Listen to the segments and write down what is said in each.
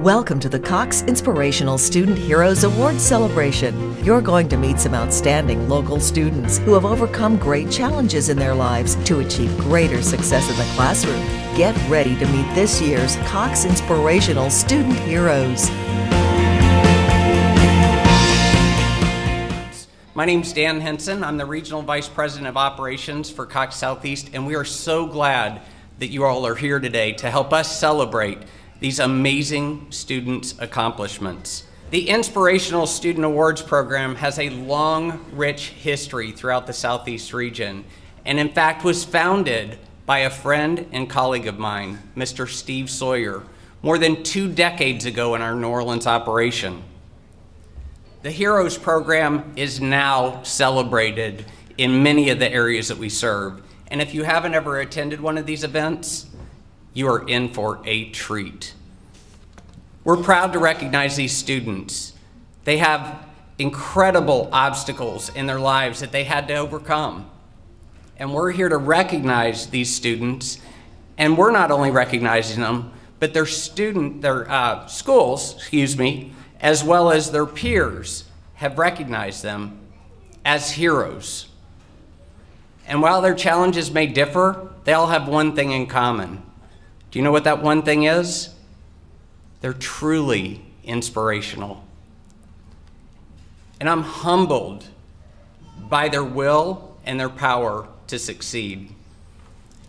Welcome to the Cox Inspirational Student Heroes Awards celebration. You're going to meet some outstanding local students who have overcome great challenges in their lives to achieve greater success in the classroom. Get ready to meet this year's Cox Inspirational Student Heroes. My name's Dan Henson. I'm the Regional Vice President of Operations for Cox Southeast, and we are so glad that you all are here today to help us celebrate these amazing students' accomplishments. The Inspirational Student Awards program has a long, rich history throughout the Southeast region, and in fact was founded by a friend and colleague of mine, Mr. Steve Sawyer, more than 2 decades ago in our New Orleans operation. The Heroes program is now celebrated in many of the areas that we serve, and if you haven't ever attended one of these events, you are in for a treat. We're proud to recognize these students. They have incredible obstacles in their lives that they had to overcome. And we're here to recognize these students, and we're not only recognizing them, but their schools, as well as their peers have recognized them as heroes. And while their challenges may differ, they all have one thing in common. Do you know what that one thing is? They're truly inspirational. And I'm humbled by their will and their power to succeed.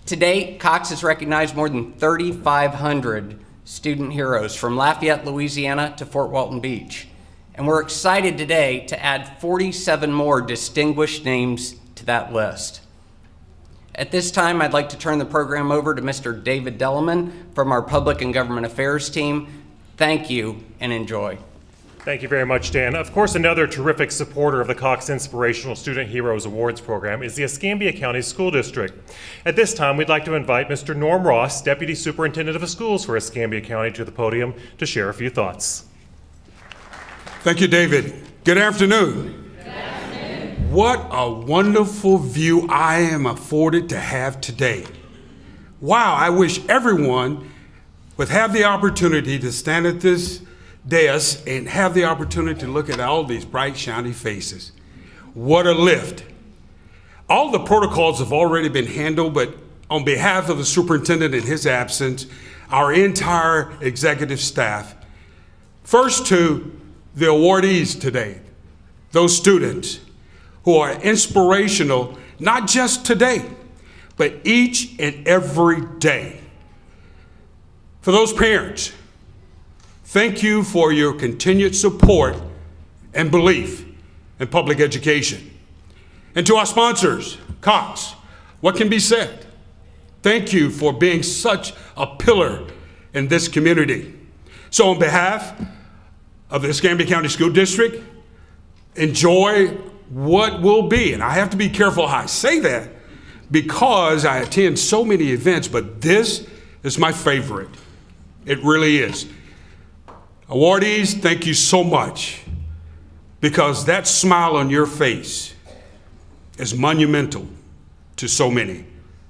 To date, Cox has recognized more than 3,500 student heroes from Lafayette, Louisiana to Fort Walton Beach. And we're excited today to add 47 more distinguished names to that list. At this time, I'd like to turn the program over to Mr. David Delleman from our Public and Government Affairs team. Thank you and enjoy. Thank you very much, Dan. Of course, another terrific supporter of the Cox Inspirational Student Heroes Awards program is the Escambia County School District. At this time, we'd like to invite Mr. Norm Ross, Deputy Superintendent of Schools for Escambia County, to the podium to share a few thoughts. Thank you, David. Good afternoon. What a wonderful view I am afforded to have today. Wow, I wish everyone would have the opportunity to stand at this dais and have the opportunity to look at all these bright, shiny faces. What a lift. All the protocols have already been handled, but on behalf of the superintendent in his absence, our entire executive staff, first to the awardees today, those students who are inspirational, not just today, but each and every day. For those parents, thank you for your continued support and belief in public education. And to our sponsors, Cox, what can be said? Thank you for being such a pillar in this community. So on behalf of the Escambia County School District, enjoy what will be, and I have to be careful how I say that because I attend so many events, but this is my favorite. It really is. Awardees, thank you so much, because that smile on your face is monumental to so many.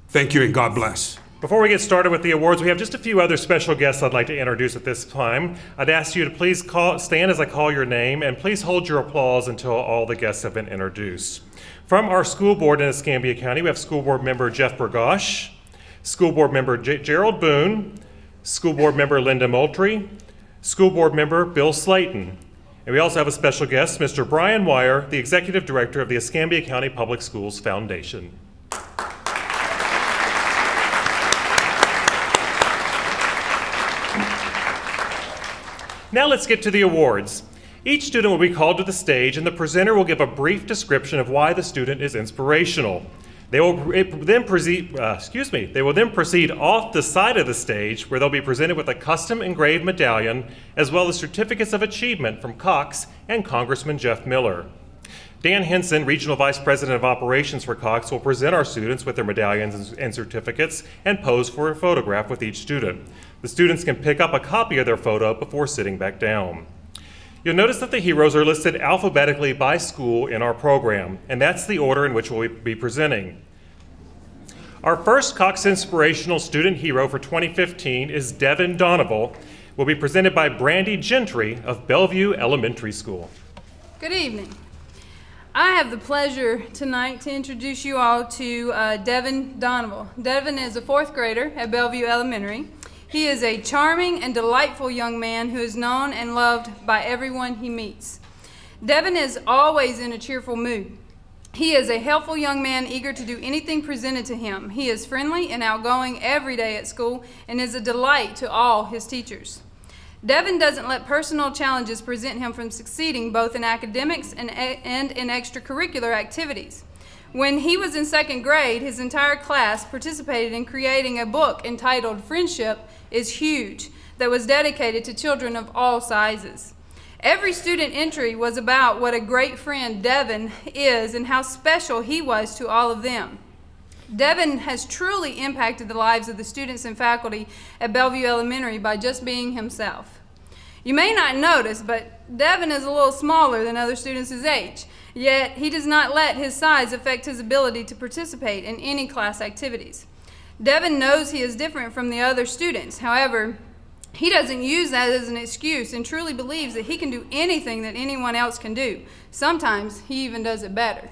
Thank you and God bless. Before we get started with the awards, we have just a few other special guests I'd like to introduce at this time. I'd ask you to please stand as I call your name, and please hold your applause until all the guests have been introduced. From our school board in Escambia County, we have School Board Member Jeff Burgosh, School Board Member Gerald Boone, School Board Member Linda Moultrie, School Board Member Bill Slayton. And we also have a special guest, Mr. Brian Wire, the Executive Director of the Escambia County Public Schools Foundation. Now let's get to the awards. Each student will be called to the stage, and the presenter will give a brief description of why the student is inspirational. They will then proceed off the side of the stage, where they'll be presented with a custom engraved medallion, as well as certificates of achievement from Cox and Congressman Jeff Miller. Dan Henson, Regional Vice President of Operations for Cox, will present our students with their medallions and certificates and pose for a photograph with each student. The students can pick up a copy of their photo before sitting back down. You'll notice that the heroes are listed alphabetically by school in our program, and that's the order in which we'll be presenting. Our first Cox Inspirational Student Hero for 2015 is Devin Donoval, will be presented by Brandy Gentry of Bellevue Elementary School. Good evening. I have the pleasure tonight to introduce you all to Devin Donoval. Devin is a 4th grader at Bellevue Elementary. He is a charming and delightful young man who is known and loved by everyone he meets. Devin is always in a cheerful mood. He is a helpful young man eager to do anything presented to him. He is friendly and outgoing every day at school and is a delight to all his teachers. Devin doesn't let personal challenges prevent him from succeeding both in academics and in extracurricular activities. When he was in 2nd grade, his entire class participated in creating a book entitled Friendship is Huge that was dedicated to children of all sizes. Every student entry was about what a great friend Devin is and how special he was to all of them. Devin has truly impacted the lives of the students and faculty at Bellevue Elementary by just being himself. You may not notice, but Devin is a little smaller than other students his age, yet he does not let his size affect his ability to participate in any class activities. Devin knows he is different from the other students. However, he doesn't use that as an excuse and truly believes that he can do anything that anyone else can do. Sometimes he even does it better.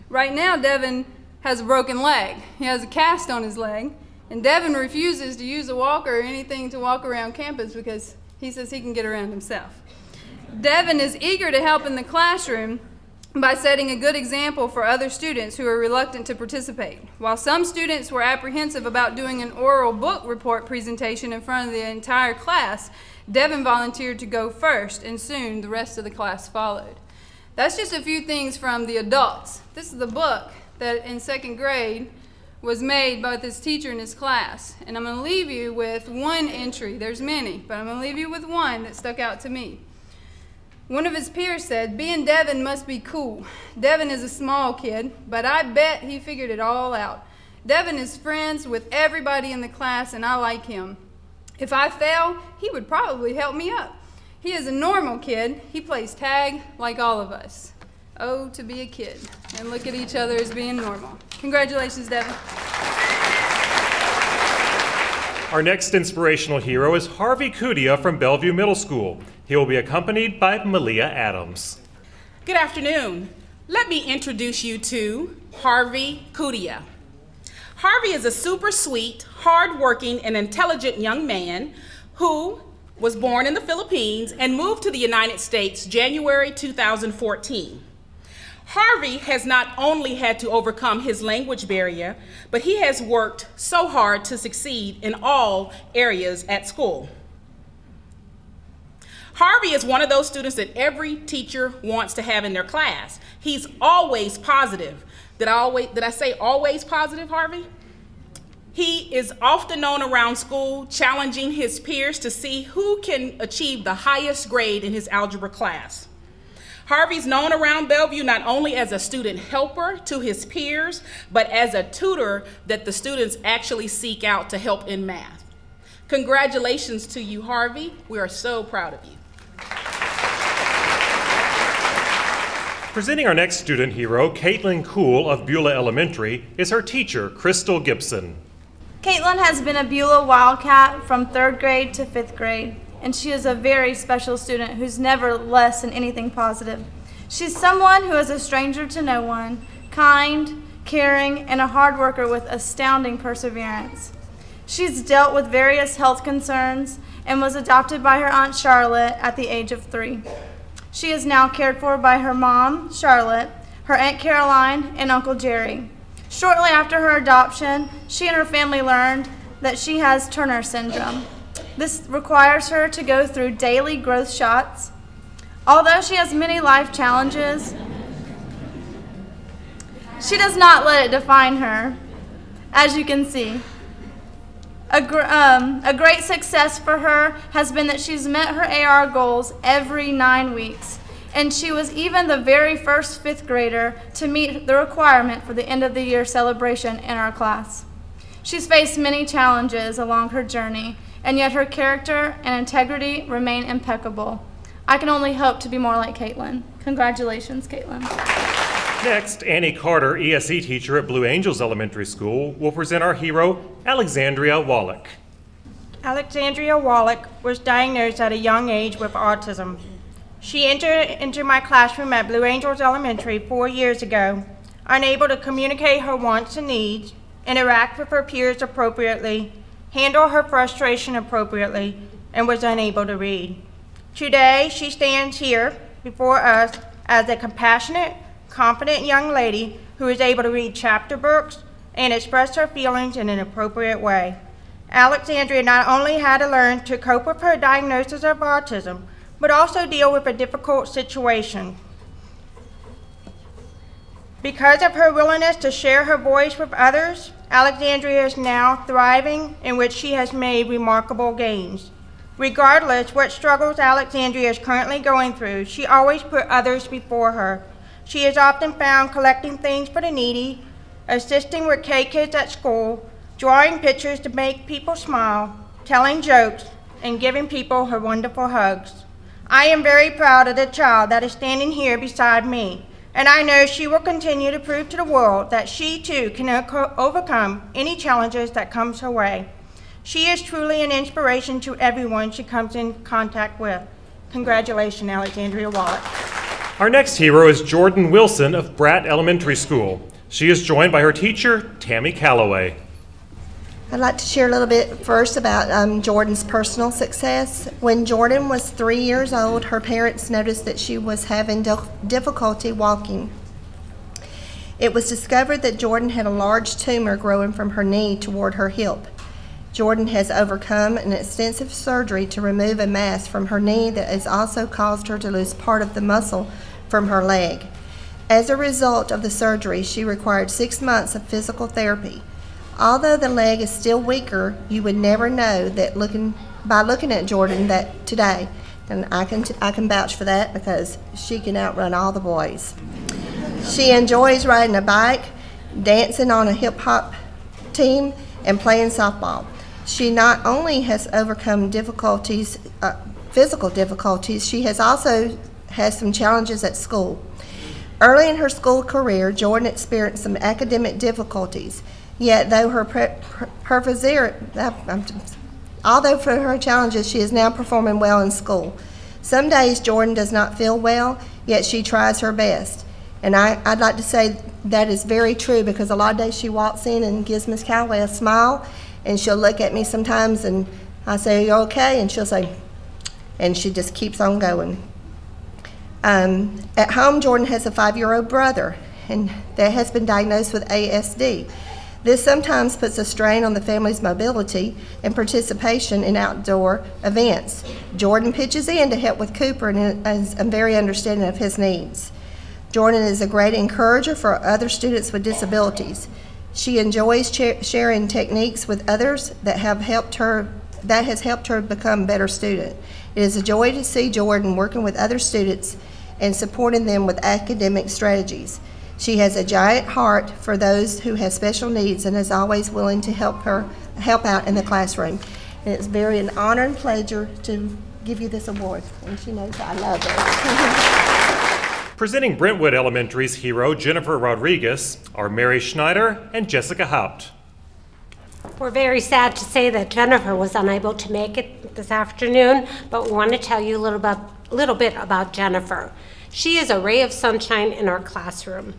Right now, Devin has a broken leg. He has a cast on his leg, and Devin refuses to use a walker or anything to walk around campus because he says he can get around himself. Devin is eager to help in the classroom by setting a good example for other students who are reluctant to participate. While some students were apprehensive about doing an oral book report presentation in front of the entire class, Devin volunteered to go first, and soon the rest of the class followed. That's just a few things from the adults. This is the book that in 2nd grade was made by this teacher in his class. And I'm going to leave you with one entry. There's many, but I'm going to leave you with one that stuck out to me. One of his peers said, "Being Devin must be cool. Devin is a small kid, but I bet he figured it all out. Devin is friends with everybody in the class, and I like him. If I fail, he would probably help me up. He is a normal kid. He plays tag like all of us." Oh, to be a kid and look at each other as being normal. Congratulations, Devin. Our next inspirational hero is Harvey Kudia from Bellevue Middle School. He will be accompanied by Malia Adams. Good afternoon. Let me introduce you to Harvey Kudia. Harvey is a super sweet, hardworking, and intelligent young man who was born in the Philippines and moved to the United States January 2014. Harvey has not only had to overcome his language barrier, but he has worked so hard to succeed in all areas at school. Harvey is one of those students that every teacher wants to have in their class. He's always positive. Did I say always positive, Harvey? He is often known around school, challenging his peers to see who can achieve the highest grade in his algebra class. Harvey's known around Bellevue not only as a student helper to his peers, but as a tutor that the students actually seek out to help in math. Congratulations to you, Harvey. We are so proud of you. Presenting our next student hero, Caitlin Kuhl of Beulah Elementary, is her teacher, Crystal Gibson. Caitlin has been a Beulah Wildcat from 3rd grade to 5th grade, and she is a very special student who's never less than anything positive. She's someone who is a stranger to no one, kind, caring, and a hard worker with astounding perseverance. She's dealt with various health concerns and was adopted by her Aunt Charlotte at the age of 3. She is now cared for by her mom, Charlotte, her Aunt Caroline, and Uncle Jerry. Shortly after her adoption, she and her family learned that she has Turner syndrome. This requires her to go through daily growth shots. Although she has many life challenges, she does not let it define her, as you can see. A great success for her has been that she's met her AR goals every 9 weeks, and she was even the very first 5th grader to meet the requirement for the end of the year celebration in our class. She's faced many challenges along her journey, and yet her character and integrity remain impeccable. I can only hope to be more like Caitlin. Congratulations, Caitlin. Next, Annie Carter, ESE teacher at Blue Angels Elementary School, will present our hero, Alexandria Wallach. Alexandria Wallach was diagnosed at a young age with autism. She entered into my classroom at Blue Angels Elementary 4 years ago, unable to communicate her wants and needs, interact with her peers appropriately, handle her frustration appropriately, and was unable to read. Today, she stands here before us as a compassionate, confident young lady who is able to read chapter books and express her feelings in an appropriate way. Alexandria not only had to learn to cope with her diagnosis of autism, but also deal with a difficult situation. Because of her willingness to share her voice with others, Alexandria is now thriving, in which she has made remarkable gains. Regardless what struggles Alexandria is currently going through, she always put others before her. She is often found collecting things for the needy, assisting with K-Kids at school, drawing pictures to make people smile, telling jokes, and giving people her wonderful hugs. I am very proud of the child that is standing here beside me, and I know she will continue to prove to the world that she too can overcome any challenges that comes her way. She is truly an inspiration to everyone she comes in contact with. Congratulations, Alexandria Wallach. Our next hero is Jordan Wilson of Bratt Elementary School. She is joined by her teacher, Tammy Calloway. I'd like to share a little bit first about Jordan's personal success. When Jordan was 3 years old, her parents noticed that she was having difficulty walking. It was discovered that Jordan had a large tumor growing from her knee toward her hip. Jordan has overcome an extensive surgery to remove a mass from her knee that has also caused her to lose part of the muscle from her leg. As a result of the surgery, she required 6 months of physical therapy. Although the leg is still weaker, you would never know that by looking at Jordan that today, and I can vouch for that because she can outrun all the boys. She enjoys riding a bike, dancing on a hip hop team, and playing softball. She not only has overcome difficulties, physical difficulties, she has also has some challenges at school. Early in her school career, Jordan experienced some academic difficulties. Yet, although for her challenges, she is now performing well in school. Some days Jordan does not feel well, yet she tries her best. And I'd like to say that is very true because a lot of days she walks in and gives Miss Calloway a smile, and she'll look at me sometimes and I say, "Are you okay?" And she'll say, and she just keeps on going. At home, Jordan has a 5-year-old brother and that has been diagnosed with ASD. This sometimes puts a strain on the family's mobility and participation in outdoor events. Jordan pitches in to help with Cooper and is very understanding of his needs. Jordan is a great encourager for other students with disabilities. She enjoys sharing techniques with others that has helped her become a better student. It is a joy to see Jordan working with other students and supporting them with academic strategies. She has a giant heart for those who have special needs and is always willing to help out in the classroom. And it's very an honor and pleasure to give you this award. And she knows I love her. Presenting Brentwood Elementary's hero, Jennifer Rodriguez, are Mary Schneider and Jessica Haupt. We're very sad to say that Jennifer was unable to make it this afternoon, but we want to tell you a little bit about Jennifer. She is a ray of sunshine in our classroom.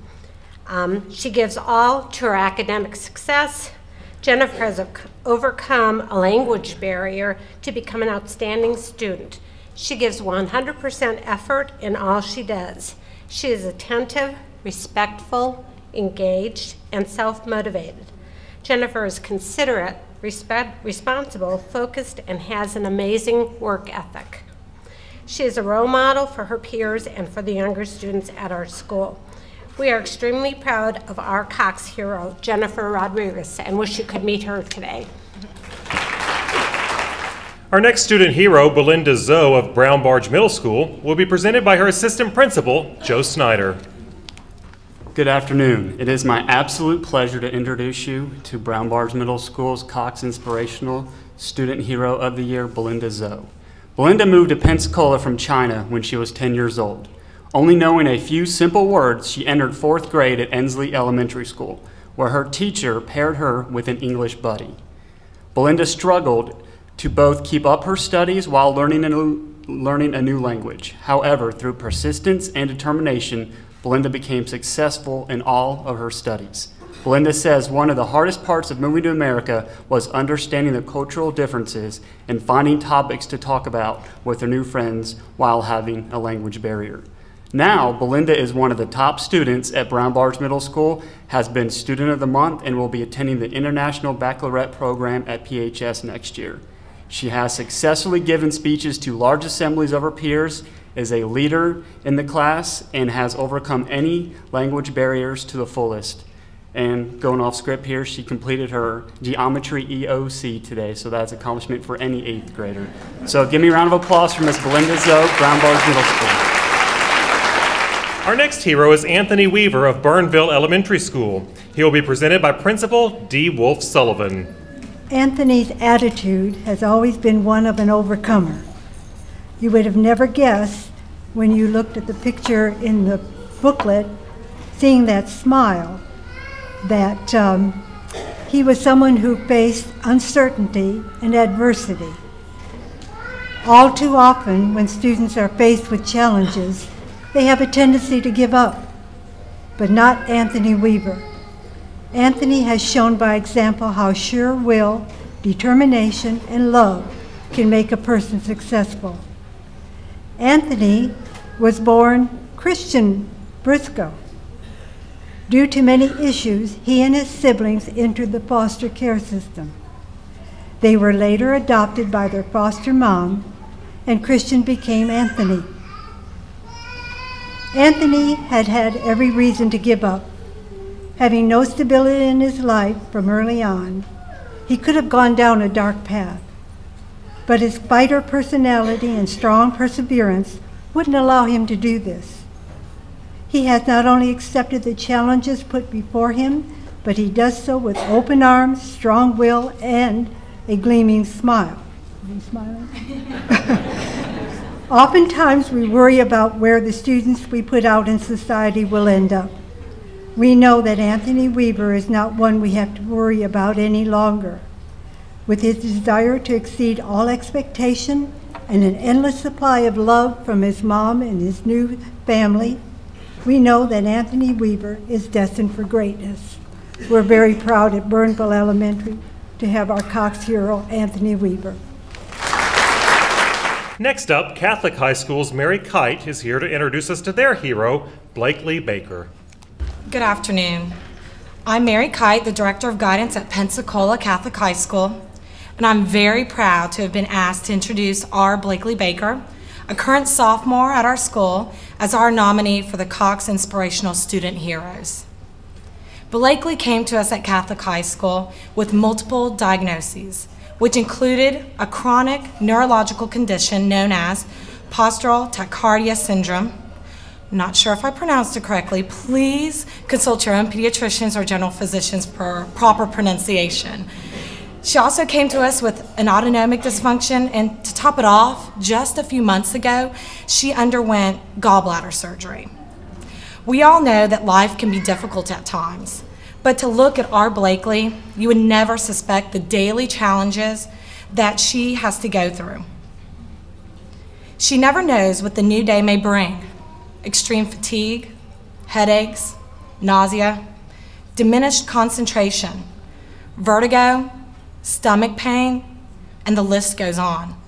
She gives all to her academic success. Jennifer has overcome a language barrier to become an outstanding student. She gives 100% effort in all she does. She is attentive, respectful, engaged, and self-motivated. Jennifer is considerate, responsible, focused, and has an amazing work ethic. She is a role model for her peers and for the younger students at our school. We are extremely proud of our Cox hero, Jennifer Rodriguez, and wish you could meet her today. Our next student hero, Belinda Zoe of Brown Barge Middle School, will be presented by her assistant principal, Joe Snyder. Good afternoon. It is my absolute pleasure to introduce you to Brown Barge Middle School's Cox Inspirational Student Hero of the Year, Belinda Zoe. Belinda moved to Pensacola from China when she was 10 years old. Only knowing a few simple words, she entered 4th grade at Ensley Elementary School, where her teacher paired her with an English buddy. Belinda struggled to both keep up her studies while learning a new language. However, through persistence and determination, Belinda became successful in all of her studies. Belinda says one of the hardest parts of moving to America was understanding the cultural differences and finding topics to talk about with her new friends while having a language barrier. Now, Belinda is one of the top students at Brown Bars Middle School, has been Student of the Month, and will be attending the International Baccalaureate program at PHS next year. She has successfully given speeches to large assemblies of her peers, is a leader in the class, and has overcome any language barriers to the fullest. And going off script here, she completed her geometry EOC today, so that's an accomplishment for any 8th grader. So give me a round of applause for Miss Belinda Zoe, Brown Bars Middle School. Our next hero is Anthony Weaver of Burnville Elementary School. He will be presented by Principal D. Wolf Sullivan. Anthony's attitude has always been one of an overcomer. You would have never guessed when you looked at the picture in the booklet, seeing that smile, that he was someone who faced uncertainty and adversity. All too often, when students are faced with challenges, they have a tendency to give up, but not Anthony Weaver. Anthony has shown by example how sure will, determination, and love can make a person successful. Anthony was born Christian Briscoe. Due to many issues, he and his siblings entered the foster care system. They were later adopted by their foster mom, and Christian became Anthony. Anthony had had every reason to give up. Having no stability in his life from early on, he could have gone down a dark path. But his fighter personality and strong perseverance wouldn't allow him to do this. He has not only accepted the challenges put before him, but he does so with open arms, strong will, and a gleaming smile. Are you smiling? Oftentimes we worry about where the students we put out in society will end up. We know that Anthony Weaver is not one we have to worry about any longer. With his desire to exceed all expectation and an endless supply of love from his mom and his new family, we know that Anthony Weaver is destined for greatness. We're very proud at Burnville Elementary to have our Cox hero, Anthony Weaver. Next up, Catholic High School's Mary Kite is here to introduce us to their hero, Blakely Baker. Good afternoon. I'm Mary Kite, the Director of Guidance at Pensacola Catholic High School, and I'm very proud to have been asked to introduce our Blakely Baker, a current sophomore at our school, as our nominee for the Cox Inspirational Student Heroes. Blakely came to us at Catholic High School with multiple diagnoses, which included a chronic neurological condition known as postural tachycardia syndrome. Not sure if I pronounced it correctly. Please consult your own pediatricians or general physicians for proper pronunciation. She also came to us with an autonomic dysfunction, and to top it off, just a few months ago, she underwent gallbladder surgery. We all know that life can be difficult at times, but to look at our Blakely, you would never suspect the daily challenges that she has to go through. She never knows what the new day may bring. Extreme fatigue, headaches, nausea, diminished concentration, vertigo, stomach pain, and the list goes on.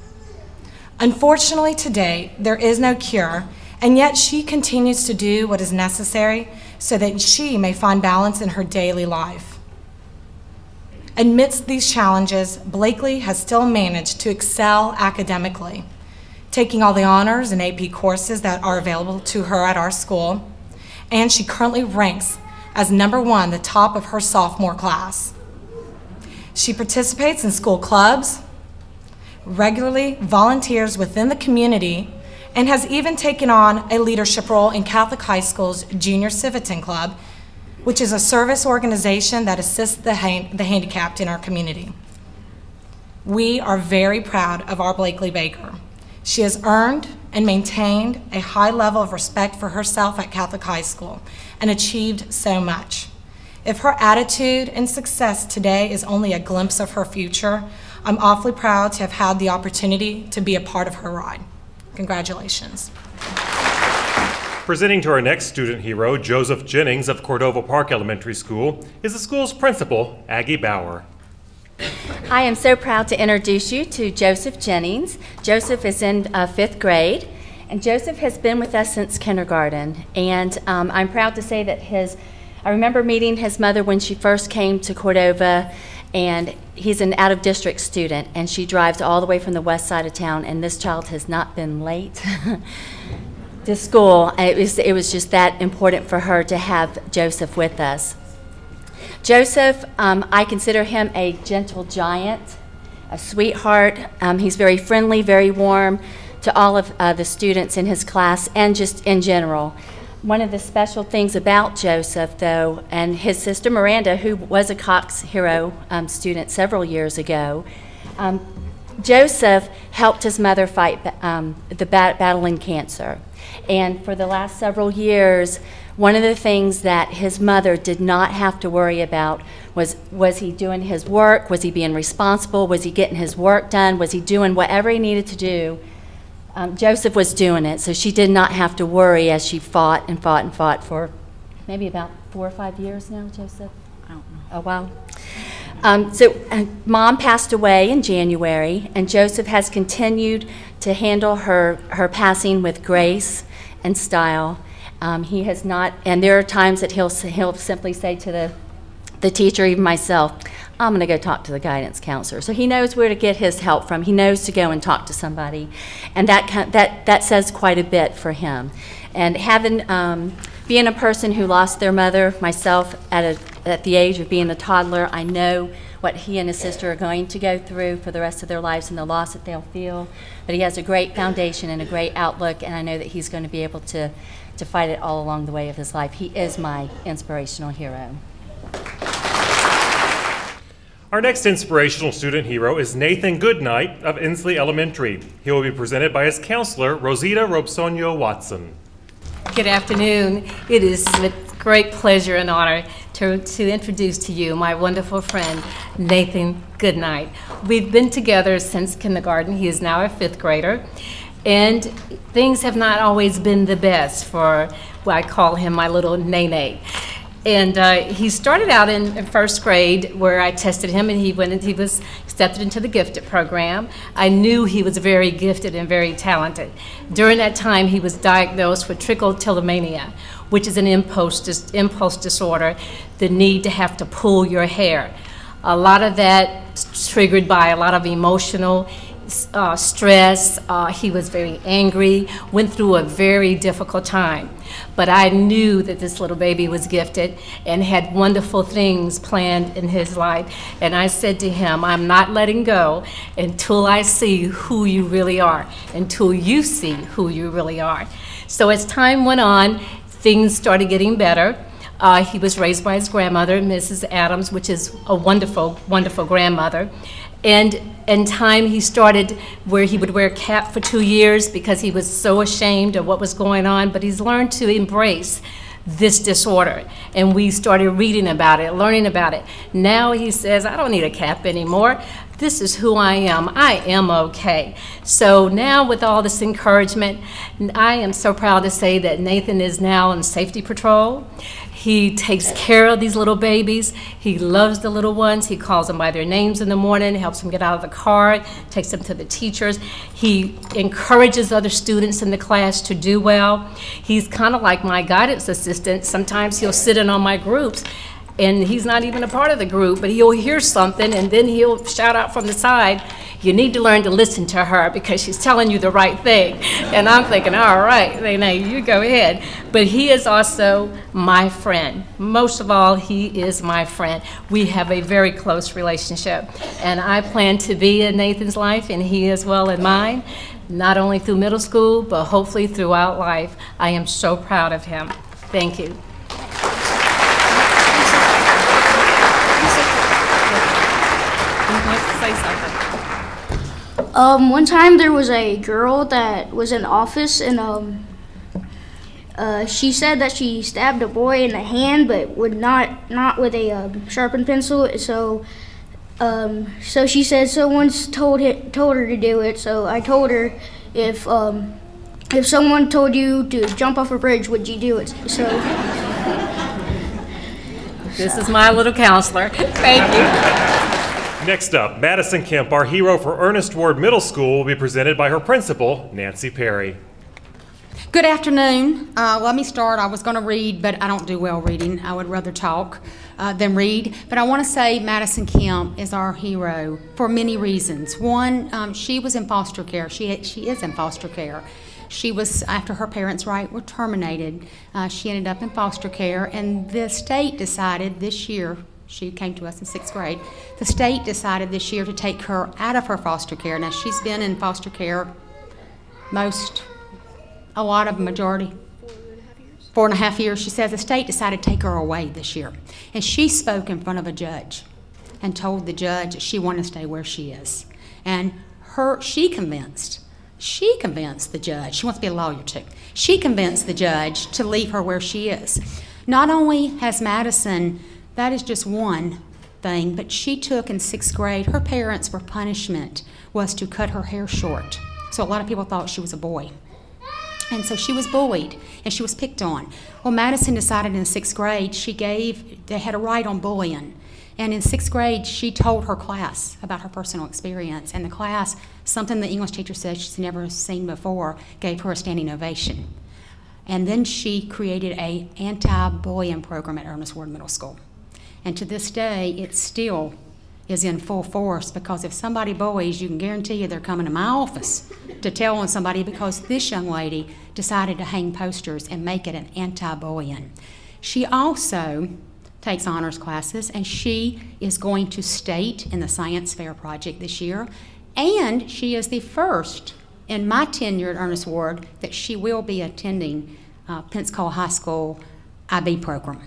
Unfortunately, today, there is no cure, and yet she continues to do what is necessary so that she may find balance in her daily life. Amidst these challenges, Blakely has still managed to excel academically, taking all the honors and AP courses that are available to her at our school, and she currently ranks as #1, the top of her sophomore class. She participates in school clubs, regularly volunteers within the community, and has even taken on a leadership role in Catholic High School's Junior Civitan Club, which is a service organization that assists the handicapped in our community. We are very proud of our Blakely Baker. She has earned and maintained a high level of respect for herself at Catholic High School and achieved so much. If her attitude and success today is only a glimpse of her future, I'm awfully proud to have had the opportunity to be a part of her ride. Congratulations. Presenting to our next student hero, Joseph Jennings of Cordova Park Elementary School, is the school's principal, Aggie Bauer. I am so proud to introduce you to Joseph Jennings. Joseph is in 5th grade, and Joseph has been with us since kindergarten. And I'm proud to say that I remember meeting his mother when she first came to Cordova, and he's an out-of-district student, and she drives all the way from the west side of town, and this child has not been late to school. It was just that important for her to have Joseph with us. Joseph, I consider him a gentle giant, a sweetheart. He's very friendly, very warm to all of the students in his class and just in general. One of the special things about Joseph, though, and his sister Miranda, who was a Cox Hero student several years ago, Joseph helped his mother fight the battling cancer. And for the last several years, one of the things that his mother did not have to worry about was he doing his work? Was he being responsible? Was he getting his work done? Was he doing whatever he needed to do? Joseph was doing it, so she did not have to worry as she fought and fought and fought for maybe about 4 or 5 years now, Joseph? I don't know. Oh, wow. Mom passed away in January, and Joseph has continued to handle her passing with grace and style. He has not, and there are times that he'll simply say to the teacher, even myself, I'm going to go talk to the guidance counselor. So he knows where to get his help from. He knows to go and talk to somebody, and that says quite a bit for him. And being a person who lost their mother, myself, at the age of being a toddler, I know what he and his sister are going to go through for the rest of their lives and the loss that they'll feel. But he has a great foundation and a great outlook, and I know that he's going to be able to fight it all along the way of his life. He is my inspirational hero. Our next inspirational student hero is Nathan Goodnight of Inslee Elementary. He will be presented by his counselor, Rosita Robsonio Watson. Good afternoon. It is with great pleasure and honor to introduce to you my wonderful friend, Nathan Goodnight. We've been together since kindergarten. He is now a 5th grader. And things have not always been the best for, well, I call him my little Nene. And he started out in 1st grade where I tested him, and he was accepted into the gifted program. I knew he was very gifted and very talented. During that time, he was diagnosed with trichotillomania, which is an impulse disorder, the need to have to pull your hair. A lot of that triggered by a lot of emotional stress. He was very angry, went through a very difficult time. But I knew that this little baby was gifted and had wonderful things planned in his life. And I said to him, I'm not letting go until I see who you really are, until you see who you really are. So as time went on, things started getting better. He was raised by his grandmother, Mrs. Adams, which is a wonderful, wonderful grandmother. And in time, he started where he would wear a cap for 2 years because he was so ashamed of what was going on, but he's learned to embrace this disorder. And we started reading about it, learning about it. Now he says, I don't need a cap anymore. This is who I am. I am okay. So now with all this encouragement, I am so proud to say that Nathan is now in safety patrol. He takes care of these little babies. He loves the little ones. He calls them by their names in the morning, helps them get out of the car, takes them to the teachers. He encourages other students in the class to do well. He's kind of like my guidance assistant. Sometimes he'll sit in on my groups, and he's not even a part of the group, but he'll hear something, and then he'll shout out from the side, you need to learn to listen to her because she's telling you the right thing. And I'm thinking, all right, Nene, you go ahead. But he is also my friend. Most of all, he is my friend. We have a very close relationship. And I plan to be in Nathan's life, and he as well in mine, not only through middle school, but hopefully throughout life. I am so proud of him. Thank you. Say something. One time there was a girl that was in the office, and she said that she stabbed a boy in the hand, but would not with a sharpened pencil. So So she said someone's told her to do it. So I told her if someone told you to jump off a bridge, would you do it? So this is my little counselor. Thank you. Next up, Madison Kemp, our hero for Ernest Ward Middle School, will be presented by her principal, Nancy Perry. Good afternoon. Let me start. I was going to read, but I don't do well reading. I would rather talk than read. But I want to say Madison Kemp is our hero for many reasons. One, she was in foster care. She is in foster care. She was, after her parents' rights were terminated, she ended up in foster care, and the state decided this year, she came to us in 6th grade, the state decided this year to take her out of her foster care. Now, she's been in foster care a lot of majority, 4.5 years. She says the state decided to take her away this year. And she spoke in front of a judge and told the judge that she wanted to stay where she is. And she convinced the judge, she wants to be a lawyer too, she convinced the judge to leave her where she is. Not only has Madison, that is just one thing, but she took in 6th grade, her parents' punishment was to cut her hair short. So a lot of people thought she was a boy. And so she was bullied and she was picked on. Well, Madison decided in 6th grade, they had a right on bullying. And in 6th grade, she told her class about her personal experience. And the class, something the English teacher said she's never seen before, gave her a standing ovation. And then she created an anti-bullying program at Ernest Ward Middle School. And to this day, it still is in full force, because if somebody bullies, you can guarantee you they're coming to my office to tell on somebody, because this young lady decided to hang posters and make it an anti-bullying. She also takes honors classes, and she is going to state in the science fair project this year, and she is the first in my tenure at Ernest Ward that she will be attending Pensacola High School IB program.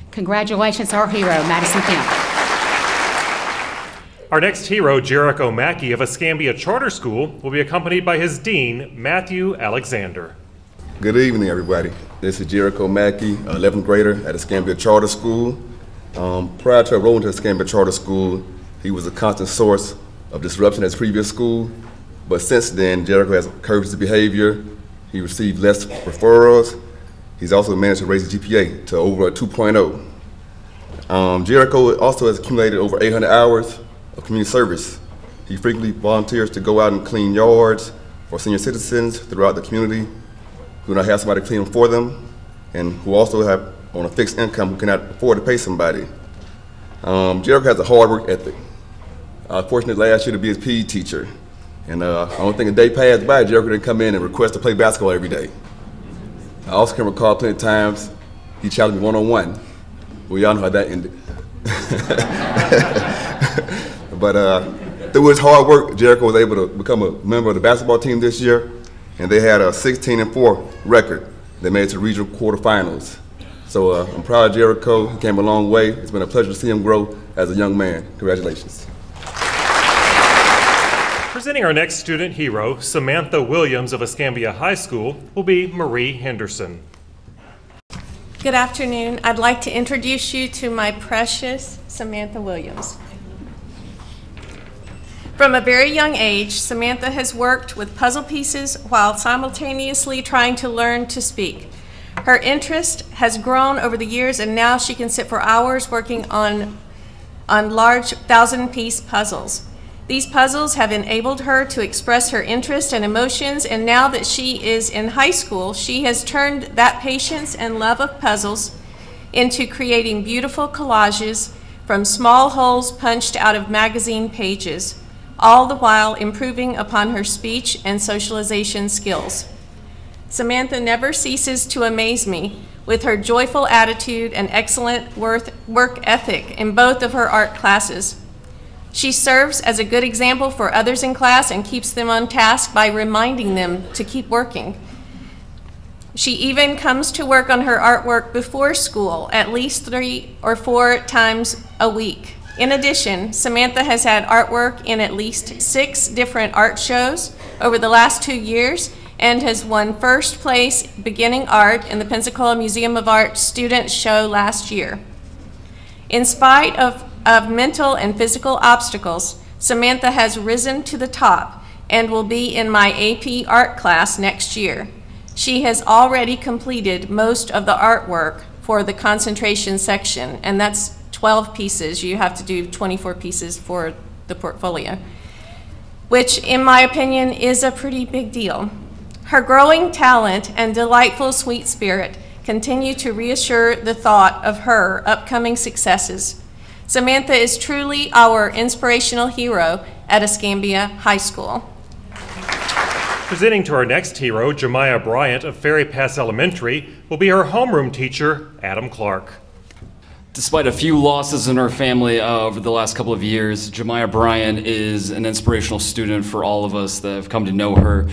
Congratulations to our hero, Madison Kemp. Our next hero, Jericho Mackey of Escambia Charter School, will be accompanied by his dean, Matthew Alexander. Good evening, everybody. This is Jericho Mackey, 11th grader at Escambia Charter School. Prior to enrolling to Escambia Charter School, he was a constant source of disruption at his previous school. But since then, Jericho has curbed his behavior. He received less referrals. He's also managed to raise his GPA to over a 2.0. Jericho also has accumulated over 800 hours of community service. He frequently volunteers to go out and clean yards for senior citizens throughout the community who do not have somebody to clean them for them, and who also have on a fixed income who cannot afford to pay somebody. Jericho has a hard work ethic. I was fortunate last year to be his PE teacher, and I don't think a day passed by Jericho didn't come in and request to play basketball every day. I also can recall plenty of times he challenged me one-on-one. Well, y'all know how that ended. But through his hard work, Jericho was able to become a member of the basketball team this year, and they had a 16-4 record. They made it to regional quarterfinals. So I'm proud of Jericho. He came a long way. It's been a pleasure to see him grow as a young man. Congratulations. Presenting our next student hero, Samantha Williams of Escambia High School, will be Marie Henderson. Good afternoon. I'd like to introduce you to my precious Samantha Williams. From a very young age, Samantha has worked with puzzle pieces while simultaneously trying to learn to speak. Her interest has grown over the years, and now she can sit for hours working on large 1,000-piece puzzles. These puzzles have enabled her to express her interest and emotions, and now that she is in high school, she has turned that patience and love of puzzles into creating beautiful collages from small holes punched out of magazine pages, all the while improving upon her speech and socialization skills. Samantha never ceases to amaze me with her joyful attitude and excellent work ethic in both of her art classes. She serves as a good example for others in class and keeps them on task by reminding them to keep working. She even comes to work on her artwork before school at least 3 or 4 times a week. In addition, Samantha has had artwork in at least 6 different art shows over the last 2 years and has won first place beginning art in the Pensacola Museum of Art Student Show last year. In spite of of mental and physical obstacles, Samantha has risen to the top and will be in my AP art class next year. She has already completed most of the artwork for the concentration section, and that's 12 pieces. You have to do 24 pieces for the portfolio, which in my opinion is a pretty big deal. Her growing talent and delightful sweet spirit continue to reassure the thought of her upcoming successes. Samantha is truly our inspirational hero at Escambia High School. Presenting to our next hero, Jemiah Bryant of Ferry Pass Elementary, will be her homeroom teacher, Adam Clark. Despite a few losses in her family over the last couple of years, Jemiah Bryant is an inspirational student for all of us that have come to know her.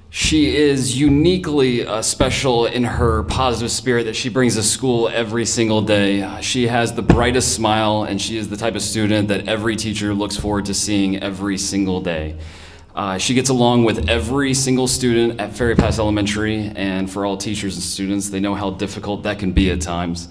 She is uniquely special in her positive spirit that she brings to school every single day. She has the brightest smile, and she is the type of student that every teacher looks forward to seeing every single day. She gets along with every single student at Ferry Pass Elementary, and for all teachers and students, they know how difficult that can be at times.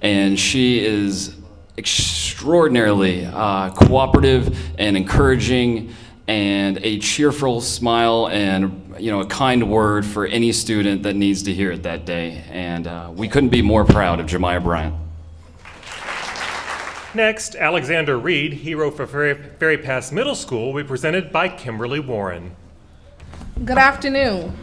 And she is extraordinarily cooperative and encouraging, and a cheerful smile and a kind word for any student that needs to hear it that day. And we couldn't be more proud of Jemiah Bryant. Next, Alexander Reed, hero for Ferry Pass Middle School, will be presented by Kimberly Warren. Good afternoon.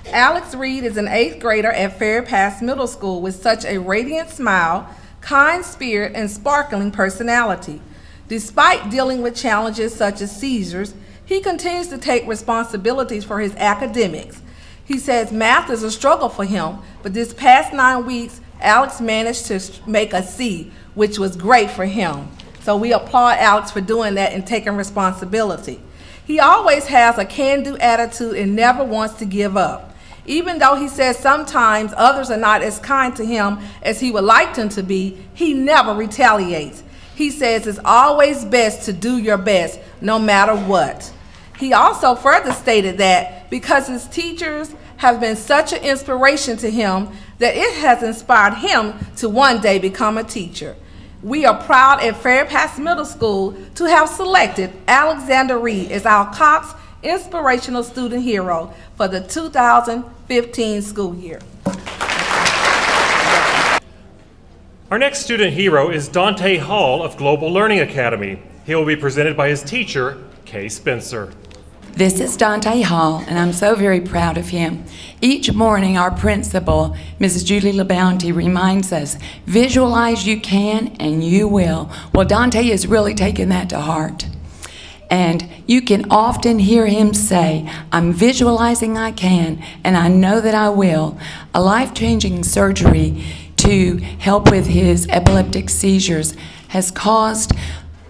Alex Reed is an 8th grader at Ferry Pass Middle School with such a radiant smile, kind spirit, and sparkling personality. Despite dealing with challenges such as seizures, he continues to take responsibilities for his academics. He says math is a struggle for him, but this past 9 weeks, Alex managed to make a C, which was great for him. So we applaud Alex for doing that and taking responsibility. He always has a can-do attitude and never wants to give up. Even though he says sometimes others are not as kind to him as he would like them to be, he never retaliates. He says it's always best to do your best, no matter what. He also further stated that because his teachers have been such an inspiration to him, that it has inspired him to one day become a teacher. We are proud at Ferry Pass Middle School to have selected Alexander Reed as our Cox Inspirational Student Hero for the 2015 school year. Our next student hero is Dante Hall of Global Learning Academy. He will be presented by his teacher, Kay Spencer. This is Dante Hall, and I'm so very proud of him. Each morning, our principal, Mrs. Julie LeBounty, reminds us, visualize you can and you will. Well, Dante is really taking that to heart. And you can often hear him say, I'm visualizing I can, and I know that I will. A life-changing surgery to help with his epileptic seizures has caused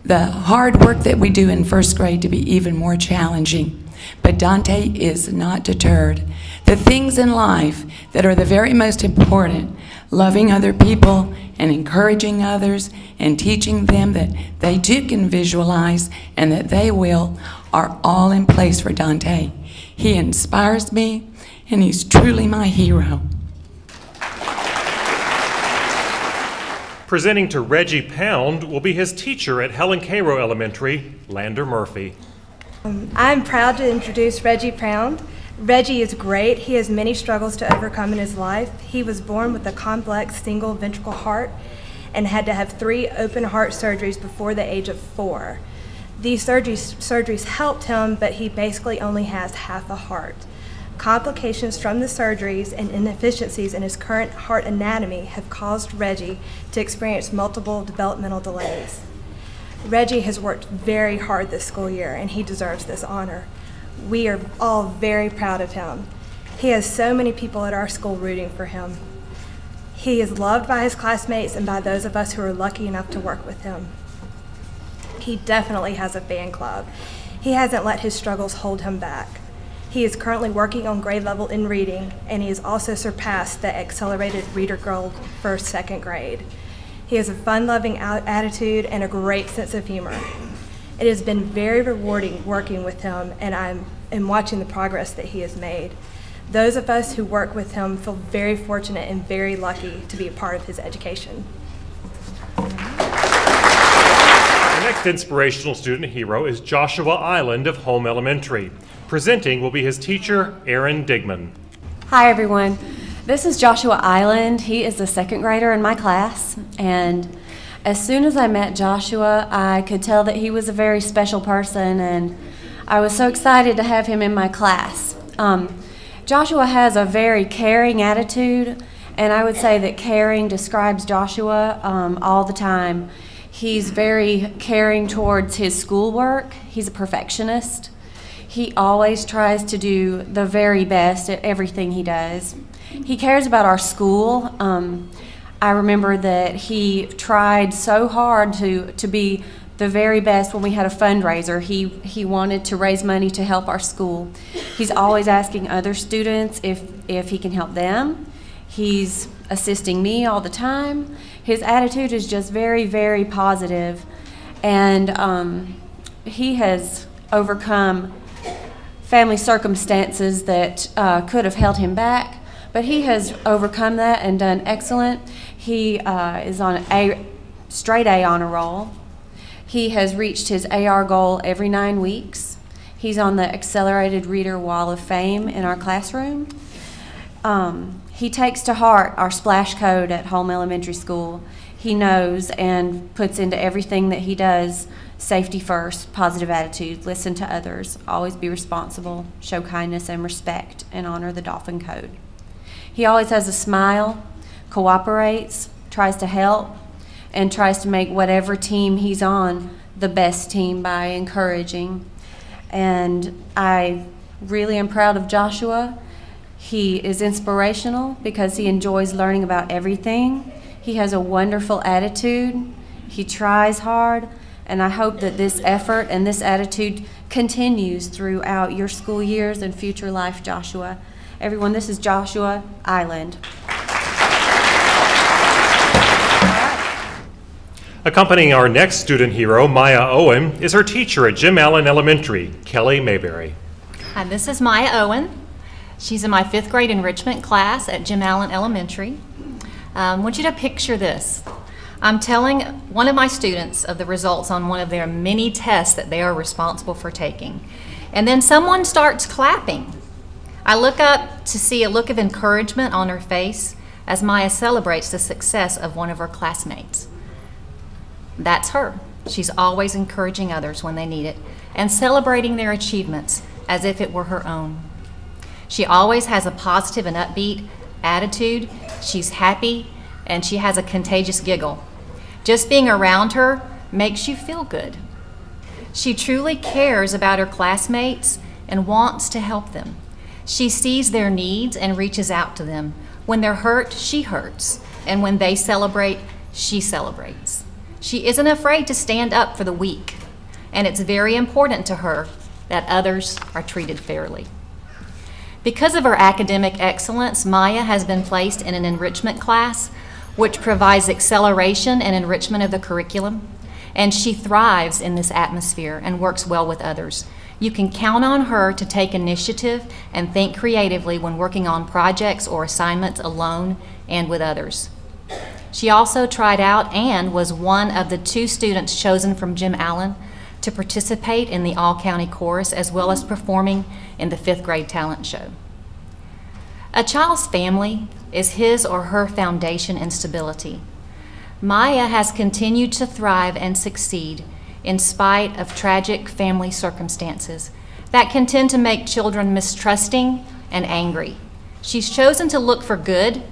the hard work that we do in first grade to be even more challenging. But Dante is not deterred. The things in life that are the very most important, loving other people and encouraging others and teaching them that they too can visualize and that they will, are all in place for Dante. He inspires me, and he's truly my hero. Presenting to Reggie Pound will be his teacher at Helen Cairo Elementary, Lander Murphy. I'm proud to introduce Reggie Pound. Reggie is great. He has many struggles to overcome in his life. He was born with a complex single ventricle heart and had to have 3 open heart surgeries before the age of 4. These surgeries helped him, but he basically only has half a heart. Complications from the surgeries and inefficiencies in his current heart anatomy have caused Reggie to experience multiple developmental delays. Reggie has worked very hard this school year, and he deserves this honor. We are all very proud of him. He has so many people at our school rooting for him. He is loved by his classmates and by those of us who are lucky enough to work with him. He definitely has a fan club. He hasn't let his struggles hold him back. He is currently working on grade level in reading, and he has also surpassed the accelerated reader goal for 2nd grade. He has a fun-loving attitude and a great sense of humor. It has been very rewarding working with him, and I'm watching the progress that he has made. Those of us who work with him feel very fortunate and very lucky to be a part of his education. next inspirational student hero is Joshua Island of Home Elementary. Presenting will be his teacher, Aaron Digman. Hi everyone. This is Joshua Island. He is the second grader in my class, and as soon as I met Joshua, I could tell that he was a very special person, and I was so excited to have him in my class. Joshua has a very caring attitude, and I would say that caring describes Joshua all the time. He's very caring towards his schoolwork. He's a perfectionist. He always tries to do the very best at everything he does. He cares about our school. I remember that he tried so hard to be the very best when we had a fundraiser. He wanted to raise money to help our school. He's always asking other students if he can help them. He's assisting me all the time. His attitude is just very, very positive, and he has overcome family circumstances that could have held him back, but he has overcome that and done excellent. He is on a straight A honor roll. He has reached his AR goal every 9 weeks. He's on the Accelerated Reader Wall of Fame in our classroom. He takes to heart our splash code at Home Elementary School. He knows and puts into everything that he does safety first, positive attitude, listen to others, always be responsible, show kindness and respect, and honor the Dolphin Code. He always has a smile, cooperates, tries to help, and tries to make whatever team he's on the best team by encouraging. And I really am proud of Joshua. He is inspirational because he enjoys learning about everything. He has a wonderful attitude. He tries hard. And I hope that this effort and this attitude continues throughout your school years and future life, Joshua. Everyone, this is Joshua Island. Accompanying our next student hero, Maya Owen, is her teacher at Jim Allen Elementary, Kelly Mayberry. Hi, this is Maya Owen. She's in my 5th grade enrichment class at Jim Allen Elementary. I want you to picture this. I'm telling one of my students of the results on one of their many tests that they are responsible for taking. And then someone starts clapping. I look up to see a look of encouragement on her face as Maya celebrates the success of one of her classmates. That's her. She's always encouraging others when they need it and celebrating their achievements as if it were her own. She always has a positive and upbeat attitude. She's happy and she has a contagious giggle. Just being around her makes you feel good. She truly cares about her classmates and wants to help them. She sees their needs and reaches out to them. When they're hurt, she hurts. And when they celebrate, she celebrates. She isn't afraid to stand up for the weak. And it's very important to her that others are treated fairly. Because of her academic excellence, Maya has been placed in an enrichment class which provides acceleration and enrichment of the curriculum, and she thrives in this atmosphere and works well with others. You can count on her to take initiative and think creatively when working on projects or assignments alone and with others. She also tried out and was one of the 2 students chosen from Jim Allen to participate in the all-county chorus as well as performing in the 5th grade talent show. A child's family is his or her foundation and stability. Maya has continued to thrive and succeed in spite of tragic family circumstances that can tend to make children mistrusting and angry. She's chosen to look for good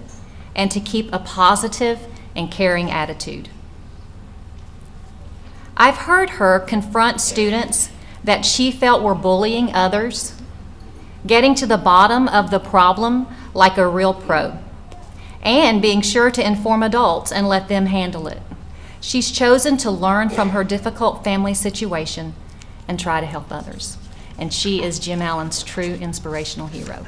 and to keep a positive and caring attitude. I've heard her confront students that she felt were bullying others, getting to the bottom of the problem like a real pro, and being sure to inform adults and let them handle it. She's chosen to learn from her difficult family situation and try to help others. And she is Jim Allen's true inspirational hero.